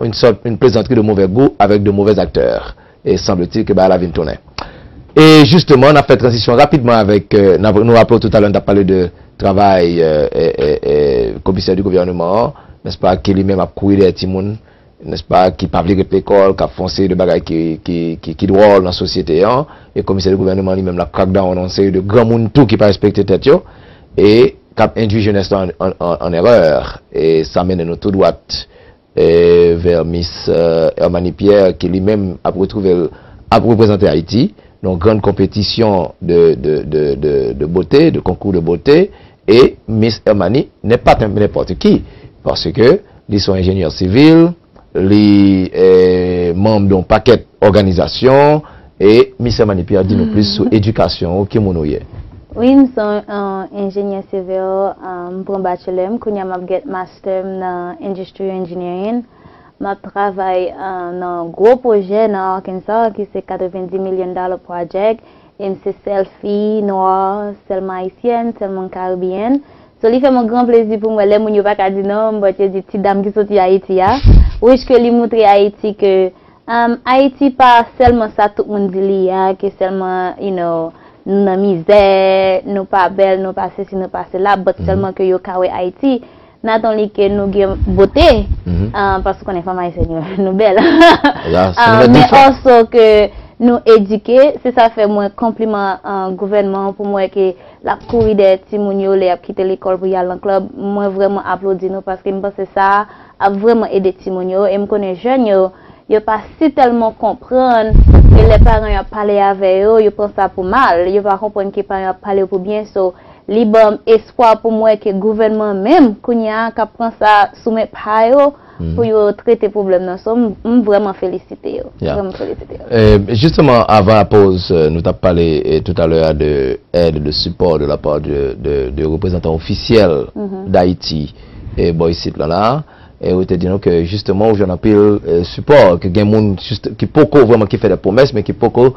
une plaisanterie de mauvais goût avec de mauvais acteurs. Et semble-t-il que la vie tournait. Et justement, on a fait transition rapidement avec, nous rappelons tout à l'heure, on a parlé de travail, commissaire du gouvernement, n'est-ce pas, qui lui-même a couru des timons, n'est-ce pas, qui pas voulu l'école, qui a foncé de bagages qui drôle dans la société, hein, et commissaire du gouvernement lui-même la crackdown, on sait de grands monde tout qui pas respecté tête, et qui a induit jeunesse en erreur, et ça mène nous tout droit, vers Miss Hermanie Pierre, qui lui-même a représenté Haïti, donc grande compétition de beauté, de concours de beauté, et Miss Hermanie n'est pas n'importe qui, parce que ils sont ingénieurs civils, les membres d'un paquet d'organisations, et Miss Hermanie Pierre dit nous plus sur éducation, qui est. Oui, je suis ingénieur civil pour un bachelor, je suis un master en Industrial Engineering. Je travaille dans un gros projet dans Arkansas qui c'est $90 million projet. Et c'est selfie noir, seulement haïtienne, seulement caribéenne. So, il fait mon grand plaisir pour moi, les gens ne peuvent pas dire non, mais je dis, petite dame qui sortit Haïti, oui, je lui montre à Haïti que Haïti pas seulement ça tout le monde dit, que seulement, you know, nous misère, nous pas belle, nous pas ceci, nous pas cela, mais seulement que yo kawe Haïti, n'attendons que nous gagne beauté, parce qu'on est femmes haïtiennes, nous belles. Mais aussi que nous éduquer, c'est ça fait moins compliment en gouvernement pour moi que la courir des timounio les a quitté l'école pour y aller en club, moi vraiment applaudis nous parce que je pense que ça a vraiment aidé timounio et me connais jeune yo pas si tellement comprendre que les parents ont parlé avec eux, ils prennent ça pour mal, ils pas comprendre que les parents ont parlé pour bien, so libre espoir pour moi que le gouvernement même kounya ka prend ça soumet pas yo pour yo traiter problème non, so vraiment féliciter yo, vraiment féliciter. Justement avant la pause, nous t'avons parlé tout à l'heure de aide, de support de la part de représentants officiels d'Haïti et Boycit là. Et on te dit que justement j'en ai pile support que gain monde qui poko vraiment qui fait des promesses mais qui poko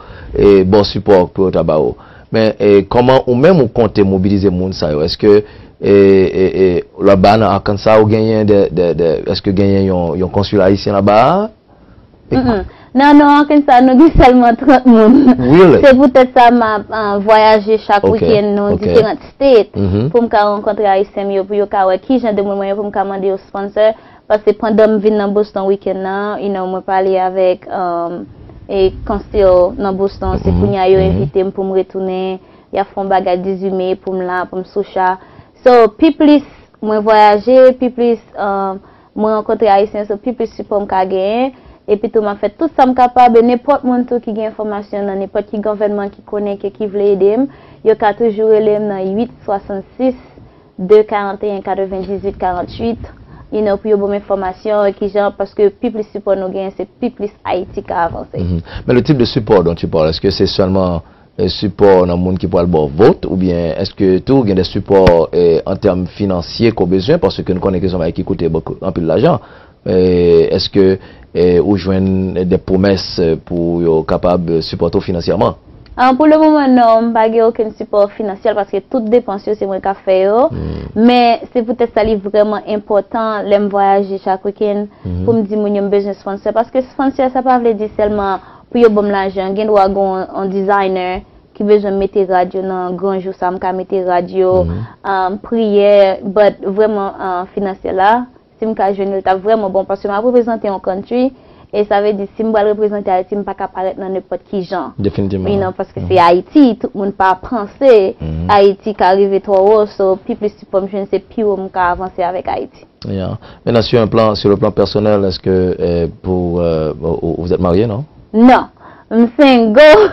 bon support pour tabao. Mais comment ou même on compte mobiliser monde ça est-ce que là-bas dans Arkansas ou gagner est-ce que gagner un consulat haïtien là-bas? Non, Arkansas nous dit seulement 30 monde. Really? C'est peut-être ça m'a voyager chaque week-end dans différents states pour me rencontrer haïtien pour yo ka qui genre de moyen pour me demander au sponsor parce que pendant me venir dans Boston week-end là, you know, me parler avec et Constio dans Boston, c'est pour yo invité pour me retourner, il y a font bagage 18 mai pour me là pour me soucha. So plus moi voyager, plus moi rencontrer haïtien, so plus support me ka gagner. Et puis tout m'a fait tout ça capable n'importe monde qui a information dans n'importe qui gouvernement qui connaît qui veut aider yo ka toujours aider dans 866 241 98 48 you know pour bonne information qui genre parce que plus support nous gagne c'est plus Haïti qui avancer. Mais le type de support dont tu parles, est-ce que c'est seulement support dans le monde qui pourra le vote ou bien est-ce que tout gagne des supports en termes financiers qu'on besoin parce que nous connaissons que ça qui coûte beaucoup un peu d'argent. Est-ce que ou joindre des promesses pour être capable de supporter financièrement? Pour le moment, non, pas aucun support financier parce que toute dépense c'est moi qui fais. Mais c'est peut-être ça vraiment important, l'aime voyager chaque week-end pour me dire que j'ai besoin de sponsor parce que sponsor ça pas veut dire seulement pour yo bon l'argent, il doit avoir un designer qui besoin mettre radio dans grand jour ça me mettre radio prière, but vraiment financier là. Si je suis vraiment bon parce que je représente un country et ça veut dire si je représente Haïti, je ne peux pas apparaître dans n'importe qui genre. Définitivement. You know, parce que c'est Haïti, tout le monde pas penser Haïti qui arrive trop haut, so plus pour je ne sais plus où je avancer avec Haïti. Yeah. Maintenant sur le plan personnel, est-ce que vous êtes marié, non? Non. Je suis single.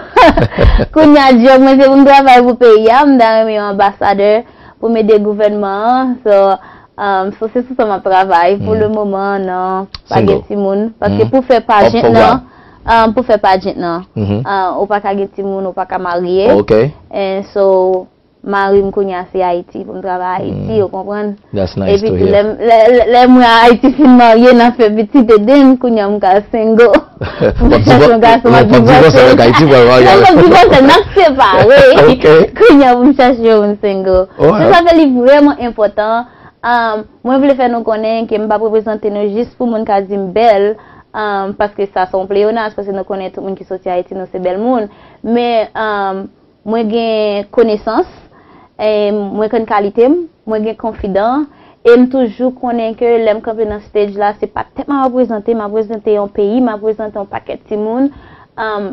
Quand il y a job, mais c'est pour travailler pour pays, je suis ambassadeur pour m'aider le gouvernement. So c'est ça mon travail pour le moment non pas gagner monde parce que pour faire pas gente non pour faire pas gente non ou pas gagner monde ou pas marier okay and so Marim Kounia c'est Haïti, pour travailler à Haïti, vous comprenez? That's nice Et to puis hear. les moi à Haïti fin marié n'a fait petit dedem Kounia m'ka single. Pas divorce avec Haïti pour avoir. Non, divorce n'a séparé. OK. Kounia vous chercher un single. Ça fait vraiment important. Moi je voulais faire nous connaître que m'pa représenter nous juste pour mon cas belle. Parce que ça son pléonasme parce que nous connaissons tout le monde qui sorti à Haïti nous c'est bel monde mais moi j'ai connaissance et moi j'ai qualité moi j'ai confident et me toujours connais que l'aime camper dans stage là c'est pas tellement représenter un pays m'a représenter un paquet de monde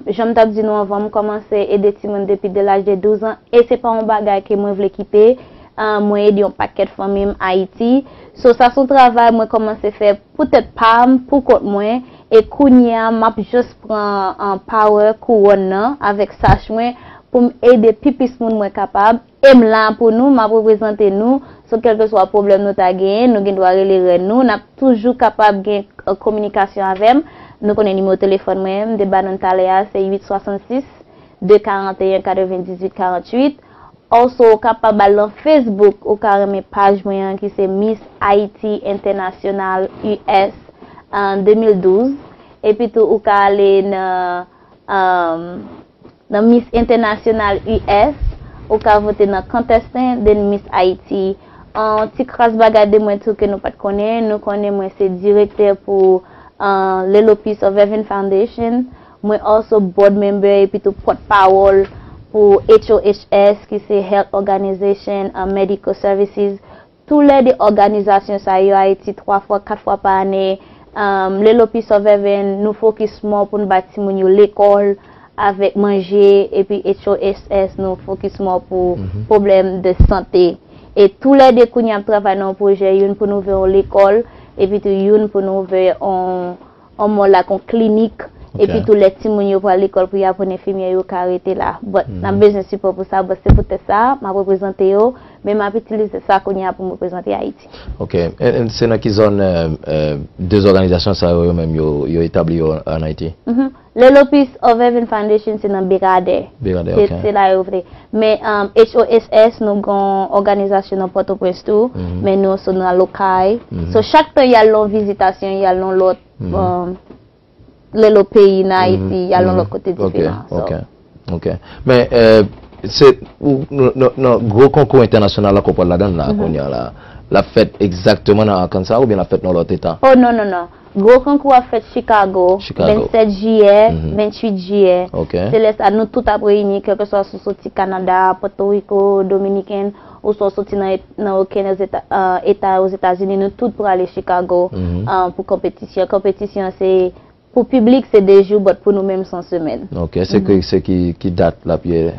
j'aime t'as dit nous avant commencer aider tout le monde depuis de l'âge de 12 ans et c'est pas un bagage que moi voulais quitter moi aider un paquet de familles Haïti so ça son travail moi commencer faire peut-être pas pour compte moi et kounya m'a juste prend en power couronne avec sach moi pour aider pipis moun moi capable et là pour nous m'a représenter nous sur quel que soit problème nous ta gagné nous doit relayer nous n'a toujours capable gain communication avec nous connaît numéro téléphone moi de Banan Taléa c'est 866 241 98 48 also capable dans Facebook au carrément page moi qui c'est Miss Haïti International US en 2012 et puis tout ou aller dans Miss International US ou ka voter dans contestant de Miss Haïti en petit crasse bagade de moi tout que nous pas connaît nous connaît moi c'est directeur pour Little Piece of Heaven Foundation moi also board member et puis tout porte-parole pour HOHS qui c'est Health Organization Medical Services tous les organisations ça y Haïti 3 fois 4 fois par année Little Piece of Heaven nous focus pour nous bâtir l'école avec manger et puis HOSS nous focus pour problème de santé et tous les deux qu'on travaillent dans le projet une pour nous faire l'école et puis une pour nous faire en la clinique et puis tous les petits moun pour l'école pour y apprendre infirmière yo arrêter là but n'a besoin de support pour ça c'est peut-être ça m'a représenter yo mais m'a utiliser ça qu'on y a pour me présenter Haïti. OK et c'est dans qui zone deux organisations ça eux même yo établi en Haïti. Little Piece of Heaven Foundation c'est dans Béradé. C'est là où mais HOSS nous gon organisation dans Port-au-Prince tout mais nous sommes dans local. So chaque temps il y a l'on visitation il y a l'autre le pays en Haïti, il y a l'autre côté différent. OK. Mais c'est non gros concours international là qu'on parle là-dedans là qu'on y a là la fête exactement dans Arkansas ou bien la fête dans l'autre état? Oh non. Gros concours a fait Chicago. 27 juillet, 28 juillet. C'est là ça nous tout a réuni quel que soit sorti Canada, Puerto Rico, Dominicaine ou soit sorti dans aucun état aux États-Unis nous tout pour aller Chicago pour compétition. Compétition c'est pour public c'est 2 jours, mais pour nous-mêmes c'est 1 semaine. OK, c'est qui date la pierre?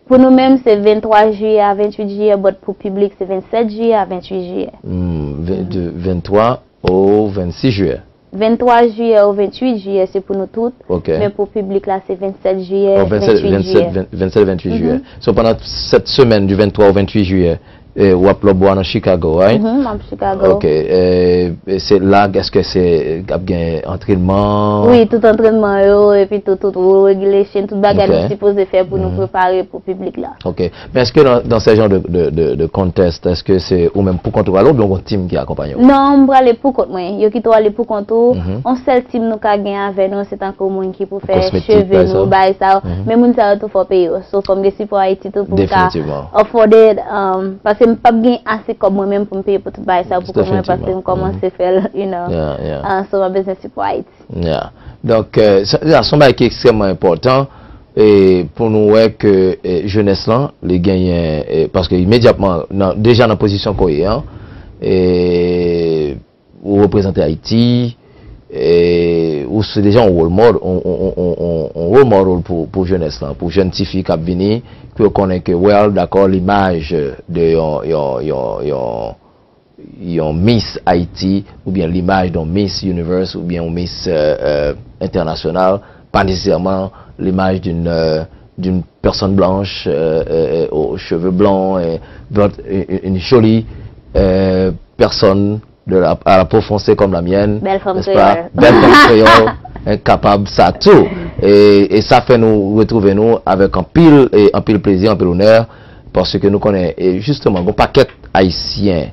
Pour nous-mêmes c'est 23 juillet à 28 juillet, mais pour public c'est 27 juillet à 28 juillet. De 23 au 26 juillet. 23 juillet au 28 juillet c'est pour nous toutes. Mais pour public là c'est 27 juillet, 28 juillet. 27-28 juillet. So pendant cette semaine du 23 au 28 juillet, ou à Plobois dans Chicago, right? Chicago. OK. C'est là, est-ce que c'est un entraînement? Oui, tout entraînement et puis tout régulation, tout bagage nous supposé faire pour nous préparer pour le public là. OK. Mais est-ce que dans ces genres de contest, est-ce que c'est ou même pour contrôler ou bien un team qui accompagne? Non, on va aller pour contre moi. Yo qui doit aller pour contrôle. On seul team nous ka gagner avec nous, c'est encore monde qui pour faire cheveux nous bail ça. Mais moun ça tout faut payer. So comme des support Haïti tout pour ça. Afforder parce que pas gain assez comme moi même pour me payer pour tout bail ça pour comment parce que commence à faire so ma business support Haïti. Donc ça son bail qui est extrêmement important et pour nous ouais que jeunesse là les gagnent parce que immédiatement déjà dans position cohérente et vous représentez Haïti et ou c'est déjà un rôle modèle rôle modèle pour jeunesse là pour jeunes filles qui venir que connaît que well d'accord l'image de yon Miss Haïti ou bien l'image d'un Miss Universe ou bien Miss international pas nécessairement l'image d'une personne blanche aux cheveux blancs et une jolie personne à la peau foncée comme la mienne, belle femme créole, incapable ça tout et ça fait nous retrouver nous avec un pile plaisir, un pile honneur parce que nous connaissons justement un paquet haïtiens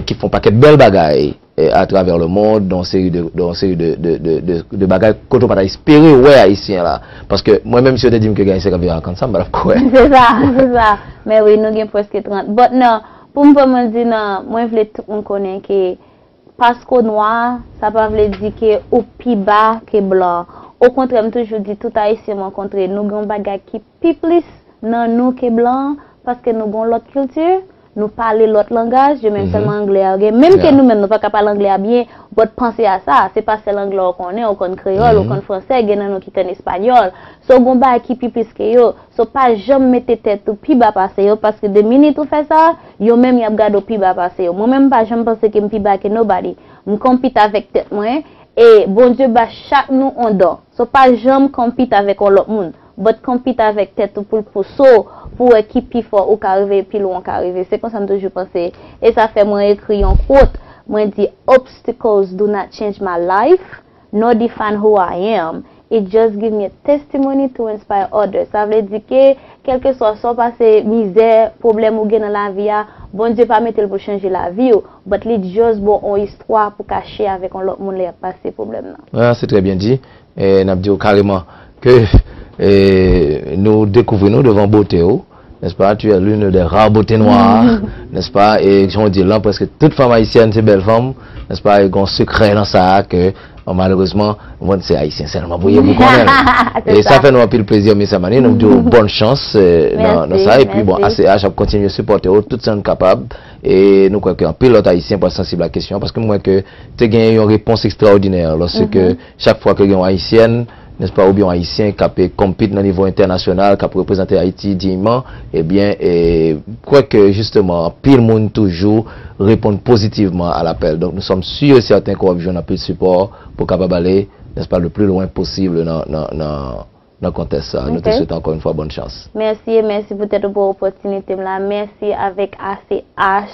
qui font paquet de belles bagailles à travers le monde, dans une série de bagailles qu'on peut pas espérer, ouais, haïtiens là. Parce que moi-même, si je te dis que gagner 50 000 ça, je quoi. C'est ça. Mais oui, nous avons presque 30. Mais non, pour me dire, non, moi, je voulais tout le monde connaître que parce qu'au noir, ça ne veut pas dire que au plus bas que blanc. Au contraire, je toujours dit tout haïtien rencontré, nous avons des bagailles qui plus dans nous que blanc parce que nous avons l'autre culture. Nous parlons l'autre langage, je même seulement anglais. Même que nous-mêmes, nous ne pas parler anglais bien, vous pensez à ça. C'est pas seulement l'anglais qu'on est, ou qu'on créole, ou qu'on français, il y a qui sont espagnol. So, on va qui plus que yo. So, pas jamais mettre tête au plus bas passer yo, parce que de minutes où fait ça, yo même y a gardé au plus bas passer yo. Moi même pas jamais penser que me plus bas que nobody. Me compete avec tête moi, et bon Dieu, bah, chaque nous on dort. So, pas jamais compete avec l'autre monde. But compete avec tête pour pour équipe fort ou arriver puis loin arriver. C'est comme ça que je toujours pensé. Et ça fait moi écrit en quote, moi dit obstacles do not change my life, nor define who I am. It just gives me a testimony to inspire others. Ça veut dire que quel que soit son passé, misère, problème ou gain dans la vie, bon Dieu pas mettre pour changer la vie, but it just bon une histoire pour cacher avec l'autre monde les passé problème là. Ah, c'est très bien dit. Et n'a dit carrément que nous découvrons devant beauté, n'est-ce pas? Tu es l'une des rares beautés noires, n'est-ce pas? Et j'en dis là, parce que toute femme haïtienne, c'est belle femme, n'est-ce pas? Il y a un secret dans ça que malheureusement, moi, c'est haïtien seulement pour vous connaître. Et ça fait nous un peu le plaisir, mais ça m'a dit, nous disons bonne chance dans ça. Et puis bon, ACH a continué à supporter tout sont capables. Et nous croyons qu'un pilote haïtien pour sensible à la question, parce que moi, que tu as gagné une réponse extraordinaire lorsque chaque fois que tu as une haïtienne, n'est-ce pas, ou bien haïtien qui peut compétir dans le niveau international, qui peut représenter Haïti dignement, eh bien, quoi que justement, pile monde toujours répondre positivement à l'appel. Donc, nous sommes sûrs et certains qu'on va besoin un peu de support pour capable aller, n'est-ce pas, le plus loin possible dans le contexte. Okay. Nous te souhaitons encore une fois bonne chance. Merci peut-être pour l'opportunité là. Merci avec ACH.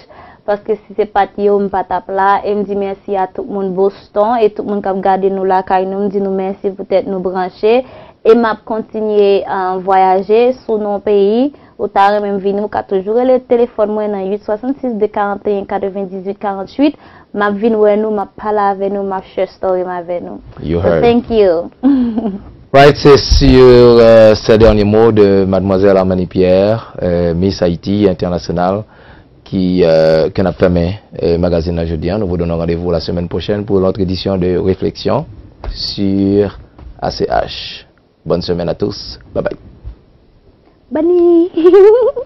Parce que si c'est pas Tio, je pas tape là. Et me dit merci à tout le monde Boston et tout le monde qui a regardé nous là, car nous me dit nous merci peut-être nous brancher. Et m'a continuer à voyager sur nos pays. Au tard même venir, m'a toujours le téléphone moi dans 866 de 41 98 48. M'a venir nous, m'a parler avec nous, m'a share story avec nous. You heard. Thank you. Right, c'est sur ces derniers mots de Mademoiselle Armani Pierre, Miss Haïti internationale, qui a permis magazine aujourd'hui. Nous vous donnons rendez-vous la semaine prochaine pour l'autre édition de Réflexion sur ACH. Bonne semaine à tous. Bye bye. Bye.